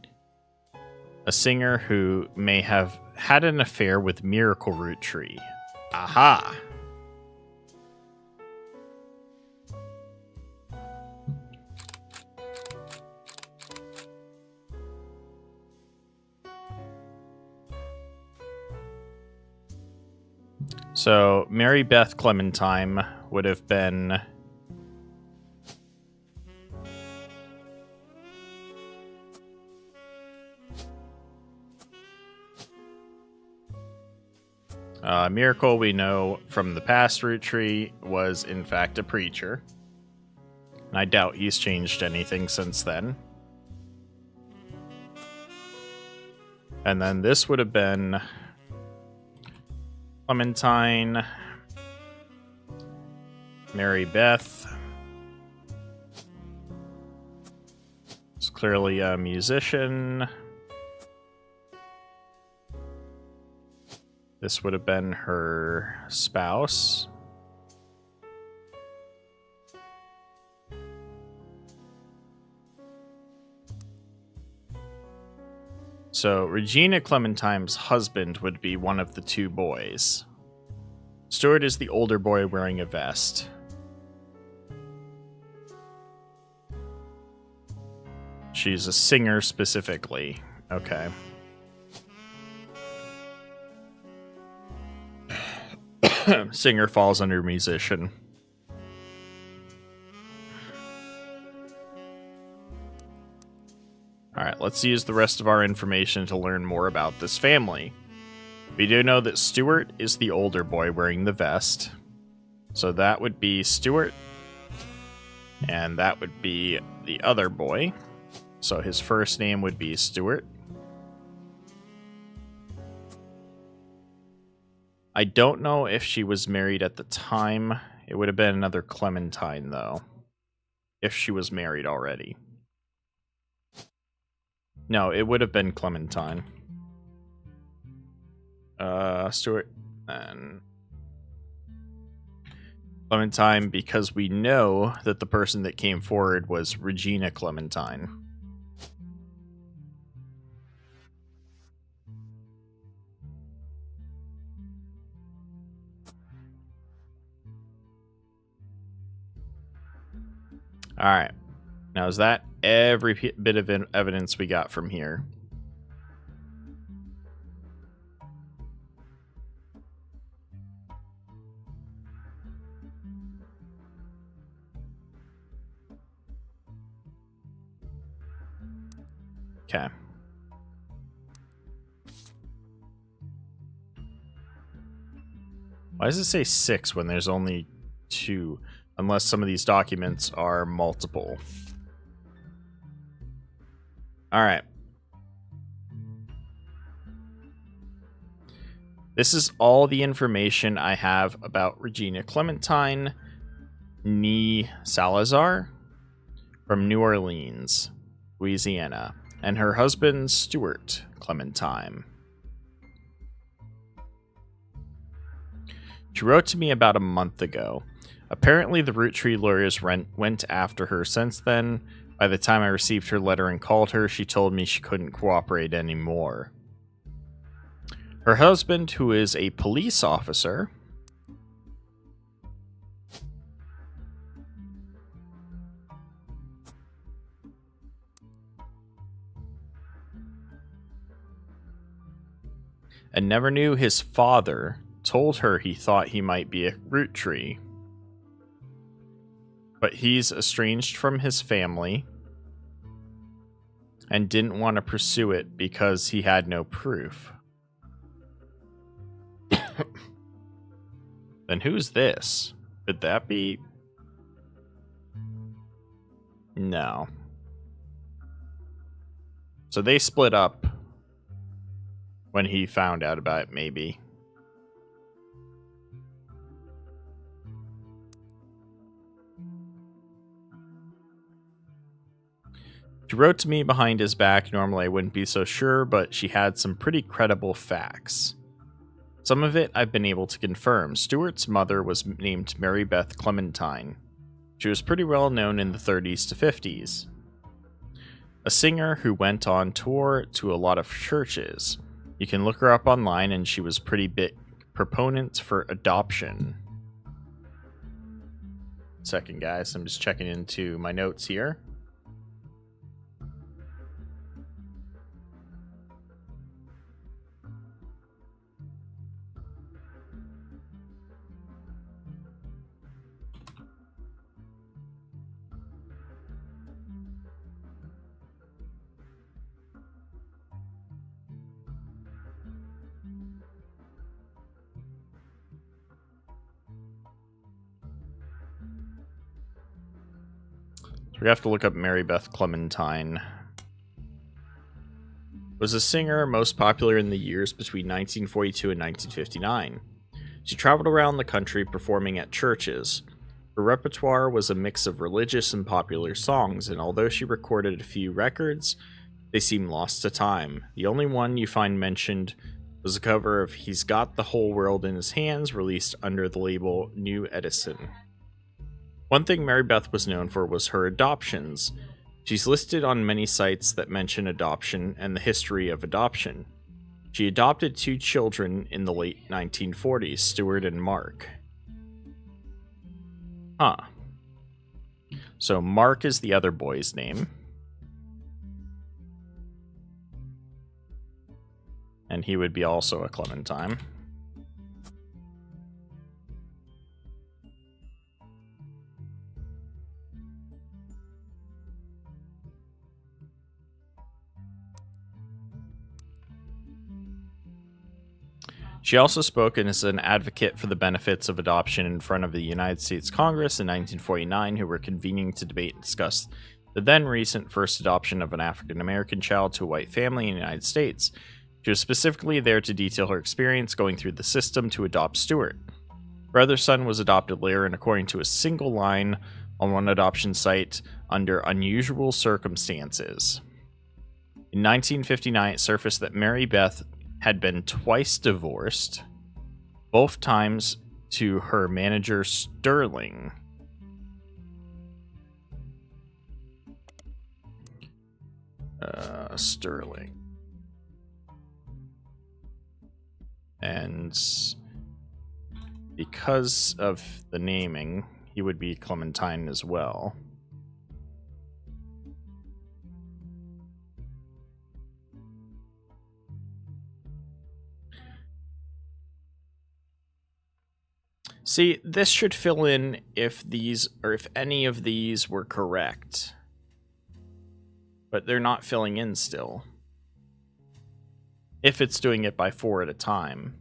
a singer who may have had an affair with Miracle Roottree. Aha! So, Mary Beth Clementine would have been... Miracle, we know from the past Roottree, was in fact a preacher. And I doubt he's changed anything since then. And then this would have been... Clementine, Mary Beth. It's clearly a musician. This would have been her spouse. So, Regina Clementine's husband would be one of the two boys. Stuart is the older boy wearing a vest. She's a singer specifically. Okay. Singer falls under musician. Alright, let's use the rest of our information to learn more about this family. We do know that Stuart is the older boy wearing the vest. So that would be Stuart. And that would be the other boy. So his first name would be Stuart. I don't know if she was married at the time. It would have been another Clementine, though. If she was married already. No, it would have been Clementine. Stuart and Clementine, because we know that the person that came forward was Regina Clementine. Alright. Now, is that every bit of evidence we got from here? Okay. Why does it say 6 when there's only 2? Unless some of these documents are multiple. Alright. This is all the information I have about Regina Clementine Nee Salazar from New Orleans, Louisiana, and her husband, Stuart Clementine. She wrote to me about a month ago. Apparently, the Roottree lawyers went after her since then. By the time I received her letter and called her, she told me she couldn't cooperate anymore. Her husband, who is a police officer, and never knew his father, told her he thought he might be a Roottree. But he's estranged from his family and didn't want to pursue it because he had no proof. Then who's this? Could that be? No. So they split up when he found out about it, maybe. She wrote to me behind his back. Normally I wouldn't be so sure, but she had some pretty credible facts. Some of it I've been able to confirm. Stuart's mother was named Mary Beth Clementine. She was pretty well known in the 30s to 50s. A singer who went on tour to a lot of churches. You can look her up online, and she was pretty big proponent for adoption. Second, guys, I'm just checking into my notes here. We have to look up Mary Beth Clementine. Was a singer most popular in the years between 1942 and 1959. She traveled around the country performing at churches. Her repertoire was a mix of religious and popular songs, and although she recorded a few records, they seem lost to time. The only one you find mentioned was a cover of He's Got the Whole World in His Hands, released under the label New Edison. One thing Mary Beth was known for was her adoptions. She's listed on many sites that mention adoption and the history of adoption. She adopted 2 children in the late 1940s, Stuart and Mark. Huh. So Mark is the other boy's name. And he would be also a Clementine. She also spoke as an advocate for the benefits of adoption in front of the United States Congress in 1949, who were convening to debate and discuss the then recent first adoption of an African American child to a white family in the United States. She was specifically there to detail her experience going through the system to adopt Stuart. Her other son was adopted later, and according to a single line on one adoption site, under unusual circumstances. In 1959, it surfaced that Mary Beth had been twice divorced, both times to her manager Sterling. Sterling. And because of the naming, he would be Clementine as well. See, this should fill in if these, or if any of these were correct. But they're not filling in still. If it's doing it by 4 at a time.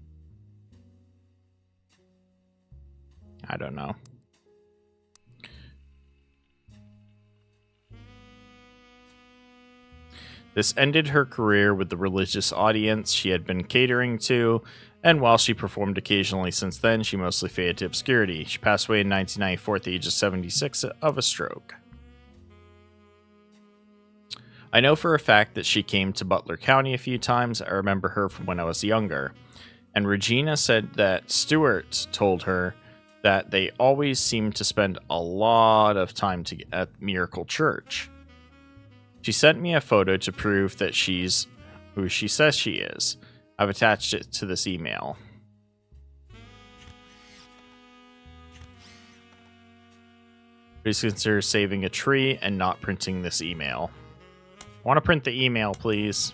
I don't know. This ended her career with the religious audience she had been catering to, and while she performed occasionally since then, she mostly faded to obscurity. She passed away in 1994 at the age of 76 of a stroke. I know for a fact that she came to Butler County a few times. I remember her from when I was younger. And Regina said that Stuart told her that they always seemed to spend a lot of time at Miracle Church. She sent me a photo to prove that she's who she says she is. I've attached it to this email. Please consider saving a tree and not printing this email. I want to print the email, please.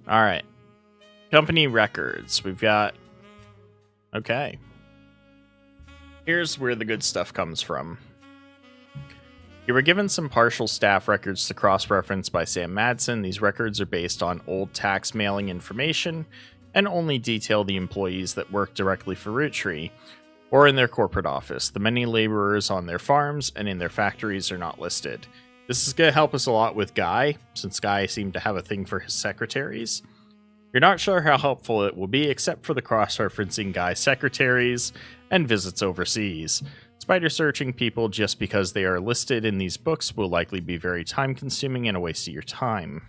All right. Company records. We've got... Okay. Here's where the good stuff comes from. You were given some partial staff records to cross-reference by Sam Madsen. These records are based on old tax mailing information and only detail the employees that work directly for Roottree or in their corporate office. The many laborers on their farms and in their factories are not listed. This is going to help us a lot with Guy, since Guy seemed to have a thing for his secretaries. You're not sure how helpful it will be, except for the cross-referencing Guy's secretaries and visits overseas. Spider searching people just because they are listed in these books will likely be very time-consuming and a waste of your time.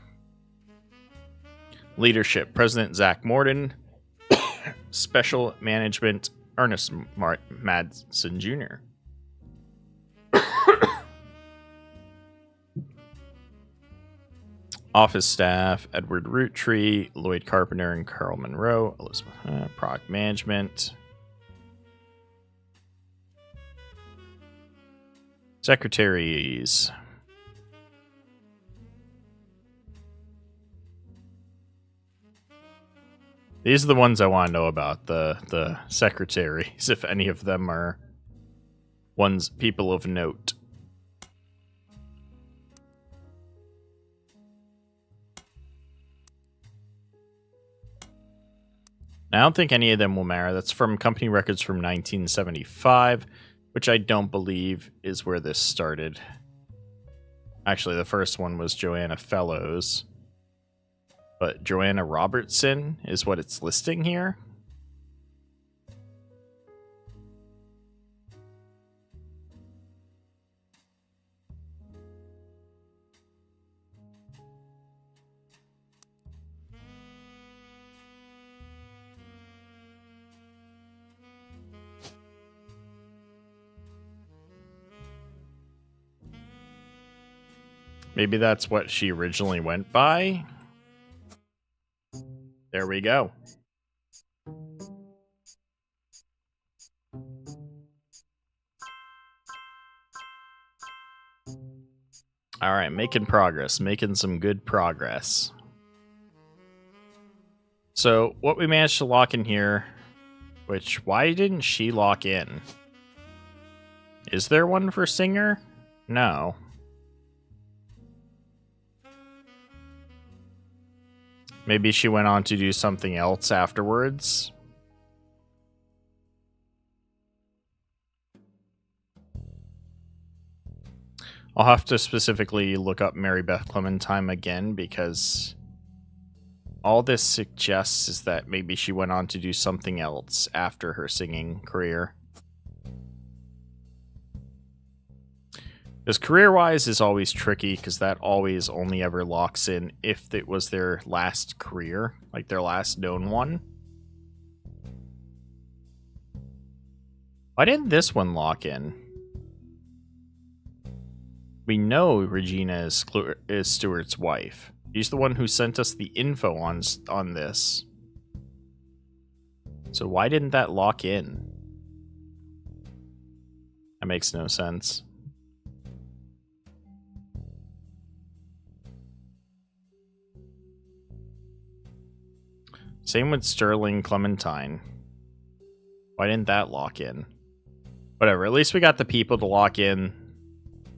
Leadership: President Zach Morden. Special Management: Ernest Madsen Jr. Office staff: Edward Roottree, Lloyd Carpenter, and Carl Monroe. Elizabeth. Product management. Secretaries. These are the ones I want to know about, the secretaries, if any of them are people of note. I don't think any of them will matter. That's from company records from 1975, which I don't believe is where this started. Actually, the first one was Joanna Fellows. But Joanna Robertson is what it's listing here. Maybe that's what she originally went by. There we go. All right, making progress, making some good progress. So what we managed to lock in here, which, why didn't she lock in? Is there one for Singer? No. Maybe she went on to do something else afterwards. I'll have to specifically look up Mary Beth Clementine again, because all this suggests is that maybe she went on to do something else after her singing career. Because career-wise is always tricky, because that always only ever locks in if it was their last career, like their last known one. Why didn't this one lock in? We know Regina is Stuart's wife. She's the one who sent us the info on this. So why didn't that lock in? That makes no sense. Same with Sterling Clementine. Why didn't that lock in? Whatever, at least we got the people to lock in.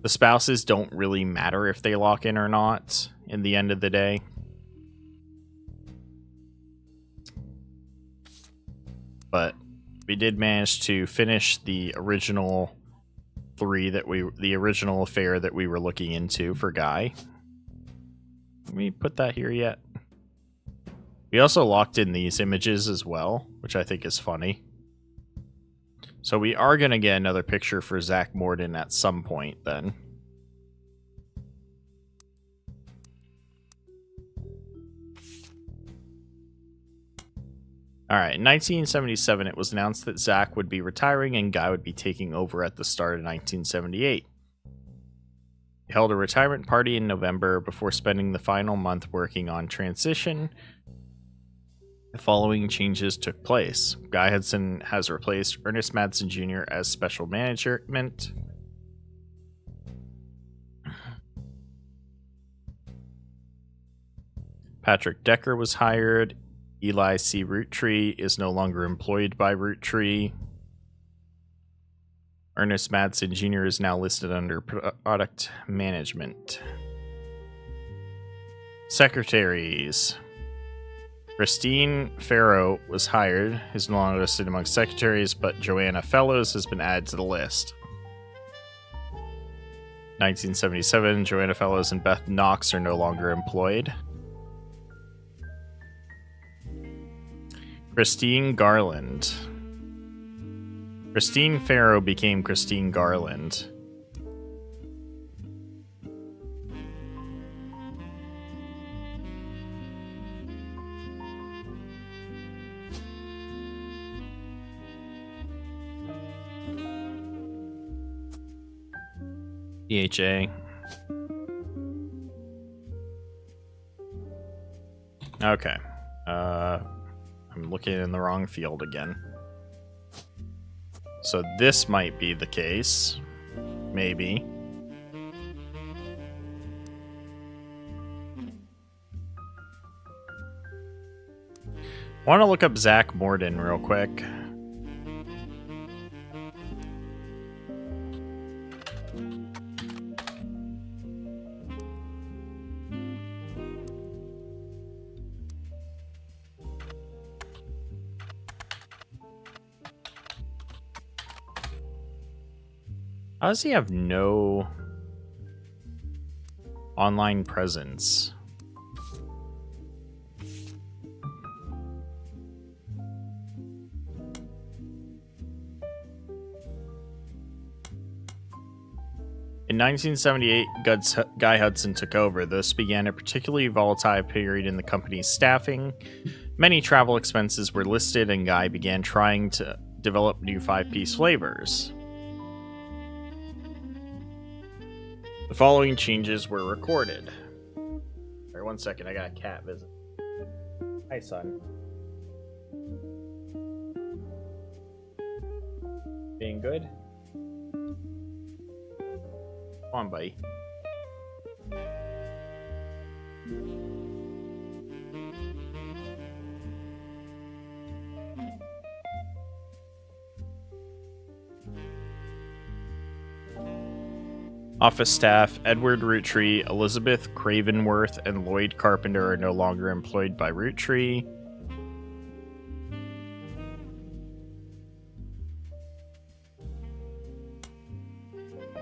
The spouses don't really matter if they lock in or not in the end of the day. But we did manage to finish the original the original affair that we were looking into for Guy. Let me put that here yet. We also locked in these images as well, which I think is funny. So we are going to get another picture for Zach Morden at some point then. Alright, in 1977 it was announced that Zach would be retiring and Guy would be taking over at the start of 1978. He held a retirement party in November before spending the final month working on transition. The following changes took place. Guy Hudson has replaced Ernest Madsen Jr. as special management. Patrick Decker was hired. Eli C. Roottree is no longer employed by Roottree. Ernest Madsen Jr. is now listed under product management. Secretaries. Christine Farrow was hired, is no longer listed among secretaries, but Joanna Fellows has been added to the list. 1977, Joanna Fellows and Beth Knox are no longer employed. Christine Garland. Christine Farrow became Christine Garland. EHA. Okay. I'm looking in the wrong field again. So this might be the case. Maybe. I want to look up Zach Morden real quick. How does he have no online presence? In 1978, Guy Hudson took over. This began a particularly volatile period in the company's staffing. Many travel expenses were listed, and Guy began trying to develop new 5-piece flavors. The following changes were recorded. Alright, 1 second, I got a cat visit. Hi, son. Being good? Come on, buddy. Office staff Edward Roottree, Elizabeth Cravenworth, and Lloyd Carpenter are no longer employed by Roottree.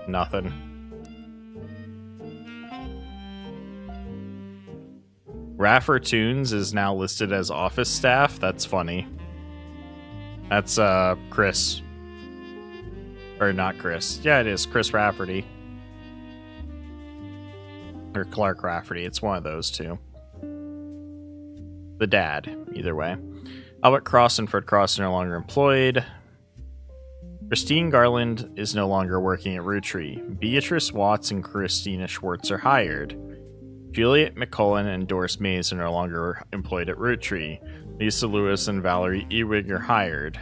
Nothing. Raffertoons is now listed as office staff. That's funny. That's Chris. Or not Chris. Yeah, it is Chris Rafferty. Or Clark Rafferty. It's one of those two. The dad, either way. Albert Cross and Fred Cross are no longer employed. Christine Garland is no longer working at Roottree. Beatrice Watts and Christina Schwartz are hired. Juliet McCullen and Doris Mays are no longer employed at Roottree. Lisa Lewis and Valerie Ewig are hired.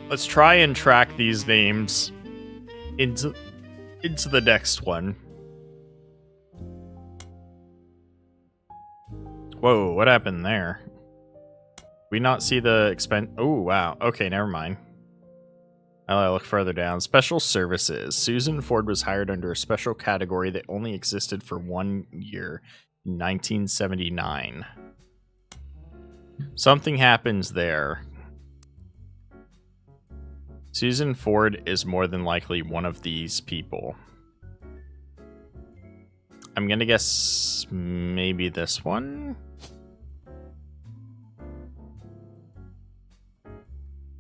Let's try and track these names into the next one. Whoa, what happened there? We not see the expense? Oh, wow. Okay, never mind. I look further down. Special services. Susan Ford was hired under a special category that only existed for 1 year in 1979. Something happens there. Susan Ford is more than likely one of these people. I'm gonna guess maybe this one?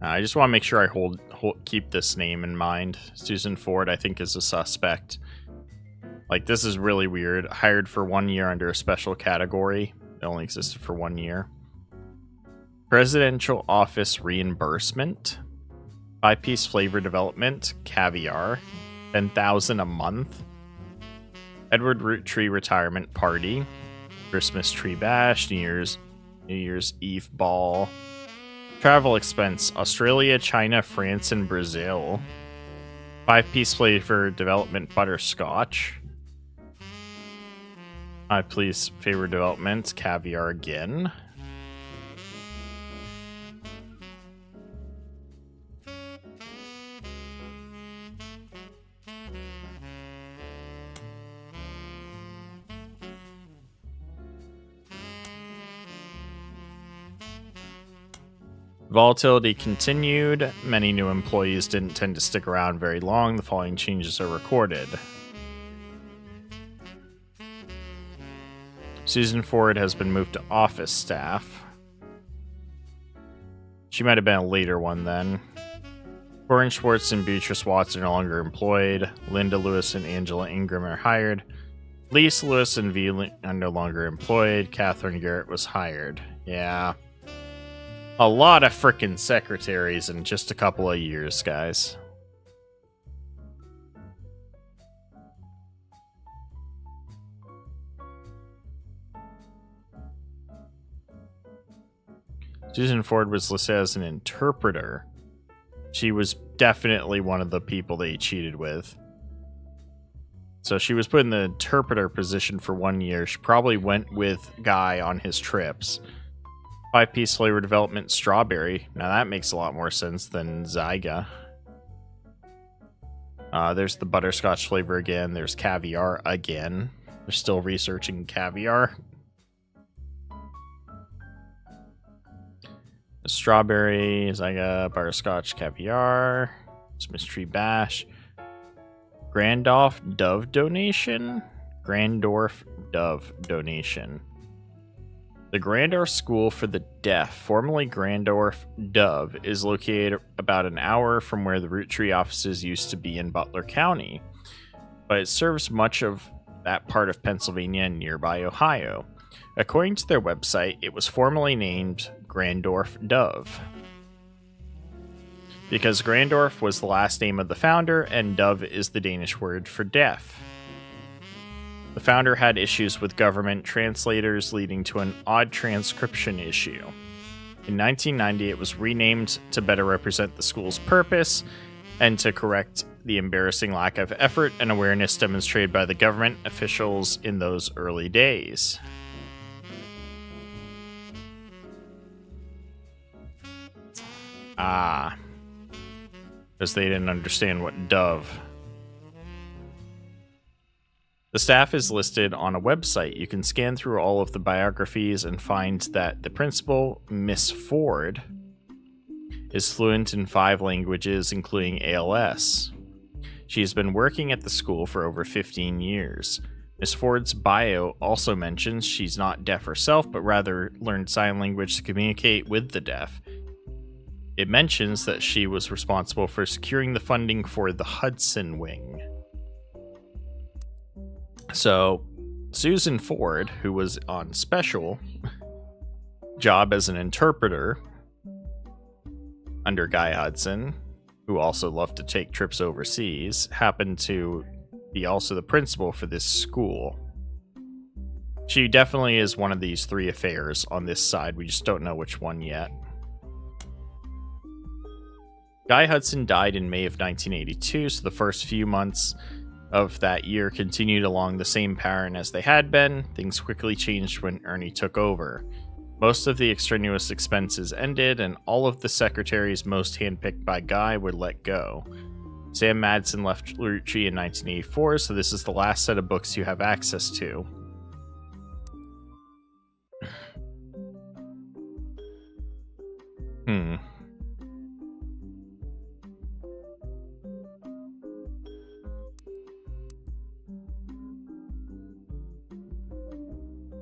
I just want to make sure I keep this name in mind. Susan Ford, I think, is a suspect. Like, this is really weird. Hired for 1 year under a special category. It only existed for 1 year. Presidential Office Reimbursement. 5-piece flavor development. Caviar. $10,000 a month. Edward Roottree Retirement Party. Christmas Tree Bash. New Year's Eve Ball. Travel expense, Australia, China, France, and Brazil. 5-piece flavor development butterscotch. 5-piece flavor development caviar again. Volatility continued. Many new employees didn't tend to stick around very long. The following changes are recorded. Susan Ford has been moved to office staff. She might have been a later one then. Corinne Schwartz and Beatrice Watts are no longer employed. Linda Lewis and Angela Ingram are hired. Lisa Lewis and V are no longer employed. Catherine Garrett was hired. Yeah. A lot of frickin' secretaries in just a couple of years, guys. Susan Ford was listed as an interpreter. She was definitely one of the people they cheated with. So she was put in the interpreter position for 1 year. She probably went with Guy on his trips. 5-piece flavor development strawberry. Now that makes a lot more sense than Zyga. There's the butterscotch flavor again. There's caviar again. They're still researching caviar. Strawberry, Zyga, butterscotch, caviar. Christmas Tree Bash. Grandorf Dove donation? Grandorf Dove donation. The Grandorf School for the Deaf, formerly Grandorf Dove, is located about an hour from where the Roottree offices used to be in Butler County, but it serves much of that part of Pennsylvania and nearby Ohio. According to their website, it was formerly named Grandorf Dove, because Grandorf was the last name of the founder, and Dove is the Danish word for deaf. The founder had issues with government translators, leading to an odd transcription issue. In 1990, it was renamed to better represent the school's purpose and to correct the embarrassing lack of effort and awareness demonstrated by the government officials in those early days. because they didn't understand what dove. The staff is listed on a website. You can scan through all of the biographies and find that the principal, Miss Ford, is fluent in 5 languages, including ALS. She has been working at the school for over 15 years. Miss Ford's bio also mentions she's not deaf herself, but rather learned sign language to communicate with the deaf. It mentions that she was responsible for securing the funding for the Hudson Wing. So, Susan Ford, who was on special job as an interpreter under Guy Hudson, who also loved to take trips overseas, happened to be also the principal for this school. She definitely is one of these 3 affairs on this side. We just don't know which one yet. Guy Hudson died in May of 1982, so the first few months of that year continued along the same pattern as they had been. Things quickly changed when Ernie took over. Most of the extraneous expenses ended, and all of the secretaries most handpicked by Guy were let go. Sam Madsen left Roottree in 1984, so this is the last set of books you have access to.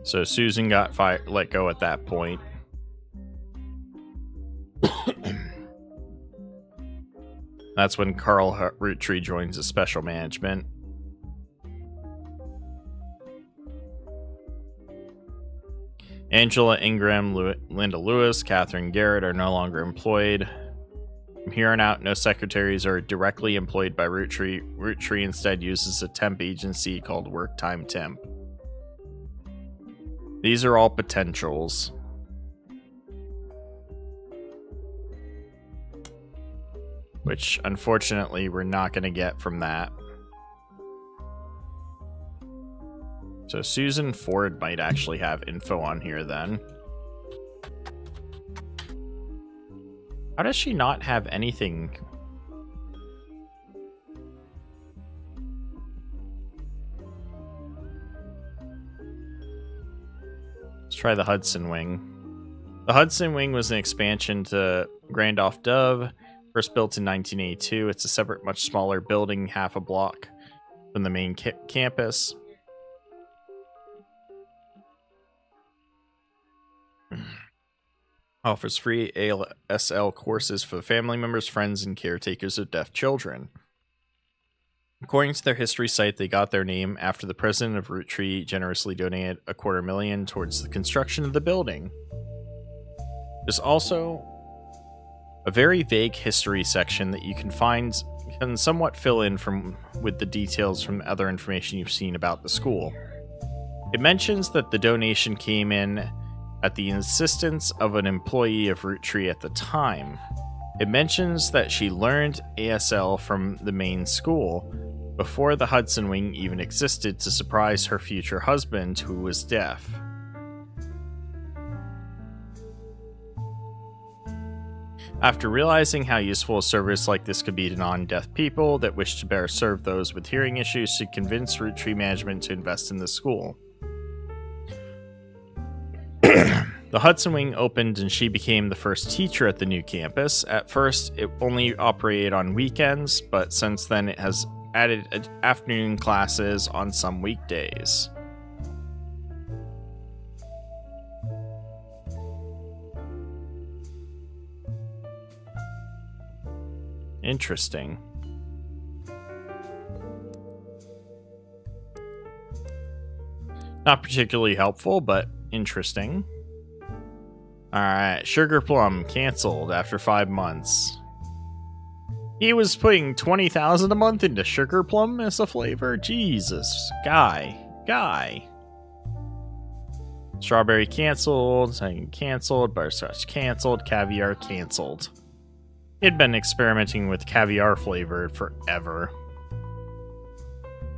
So Susan got let go at that point. That's when Carl Roottree joins the special management. Angela Ingram, Linda Lewis, Catherine Garrett are no longer employed. From here on out, no secretaries are directly employed by Roottree. Roottree instead uses a temp agency called Work Time Temp. These are all potentials. Which, unfortunately, we're not going to get from that. So Susan Ford might actually have info on here then. How does she not have anything? Let's try the Hudson Wing. The Hudson Wing was an expansion to Randolph Dove, first built in 1982. It's a separate, much smaller building, half a block from the main campus. Offers free ASL courses for family members, friends, and caretakers of deaf children. According to their history site, they got their name after the president of Roottree generously donated $250,000 towards the construction of the building. There's also a very vague history section that you can somewhat fill in with the details from other information you've seen about the school. It mentions that the donation came in at the insistence of an employee of Roottree at the time. It mentions that she learned ASL from the main school before the Hudson Wing even existed to surprise her future husband, who was deaf. After realizing how useful a service like this could be to non-deaf people that wish to better serve those with hearing issues, she convinced Roottree management to invest in the school. The Hudson Wing opened and she became the first teacher at the new campus. At first, it only operated on weekends, but since then it has added afternoon classes on some weekdays. Interesting. Not particularly helpful, but interesting. Alright, Sugar Plum canceled after 5 months. He was putting $20,000 a month into Sugar Plum as a flavor? Jesus. Guy. Strawberry canceled, Onion canceled, Butterscotch canceled, Caviar canceled. He'd been experimenting with caviar flavor forever.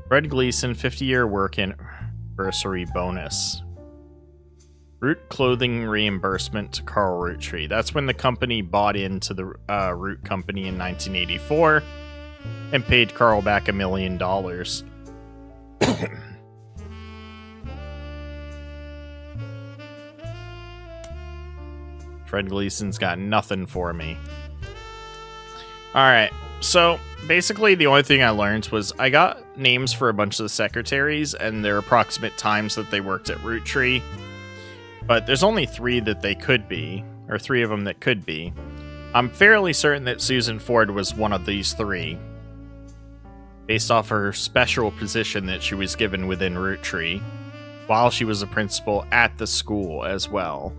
Fred Gleason 50-year work anniversary bonus. Root clothing reimbursement to Carl Roottree. That's when the company bought into the Root Company in 1984 and paid Carl back $1 million. Fred Gleason's got nothing for me. Alright, so basically the only thing I learned was I got names for a bunch of the secretaries and their approximate times that they worked at Roottree. But there's only 3 that they could be, or 3 of them that could be. I'm fairly certain that Susan Ford was one of these 3, based off her special position that she was given within Roottree, while she was a principal at the school as well.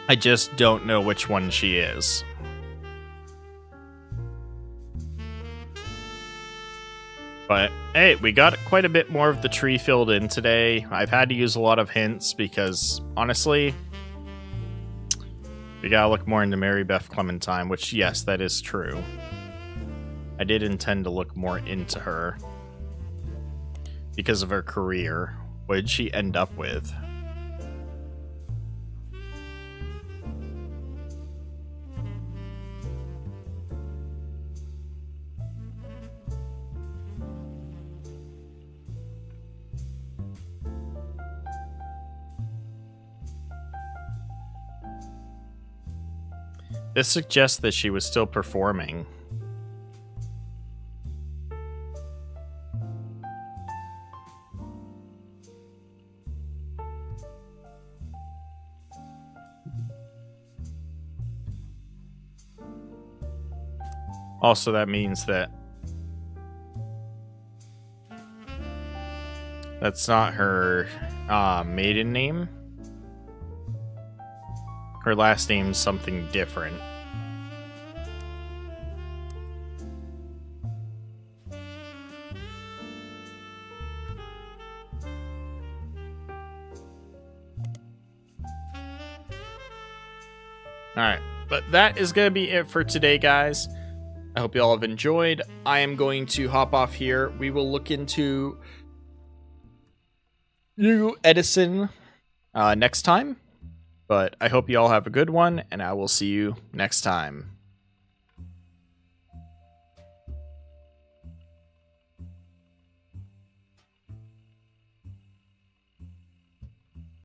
I just don't know which one she is. But, hey, we got quite a bit more of the tree filled in today. I've had to use a lot of hints because, honestly, we gotta look more into Mary Beth Clementine, which, yes, that is true. I did intend to look more into her because of her career. What did she end up with? This suggests that she was still performing. Also, that means that that's not her maiden name. Her last name's something different. Alright, but that is going to be it for today, guys. I hope you all have enjoyed. I am going to hop off here. We will look into New Edison next time. But I hope you all have a good one, and I will see you next time.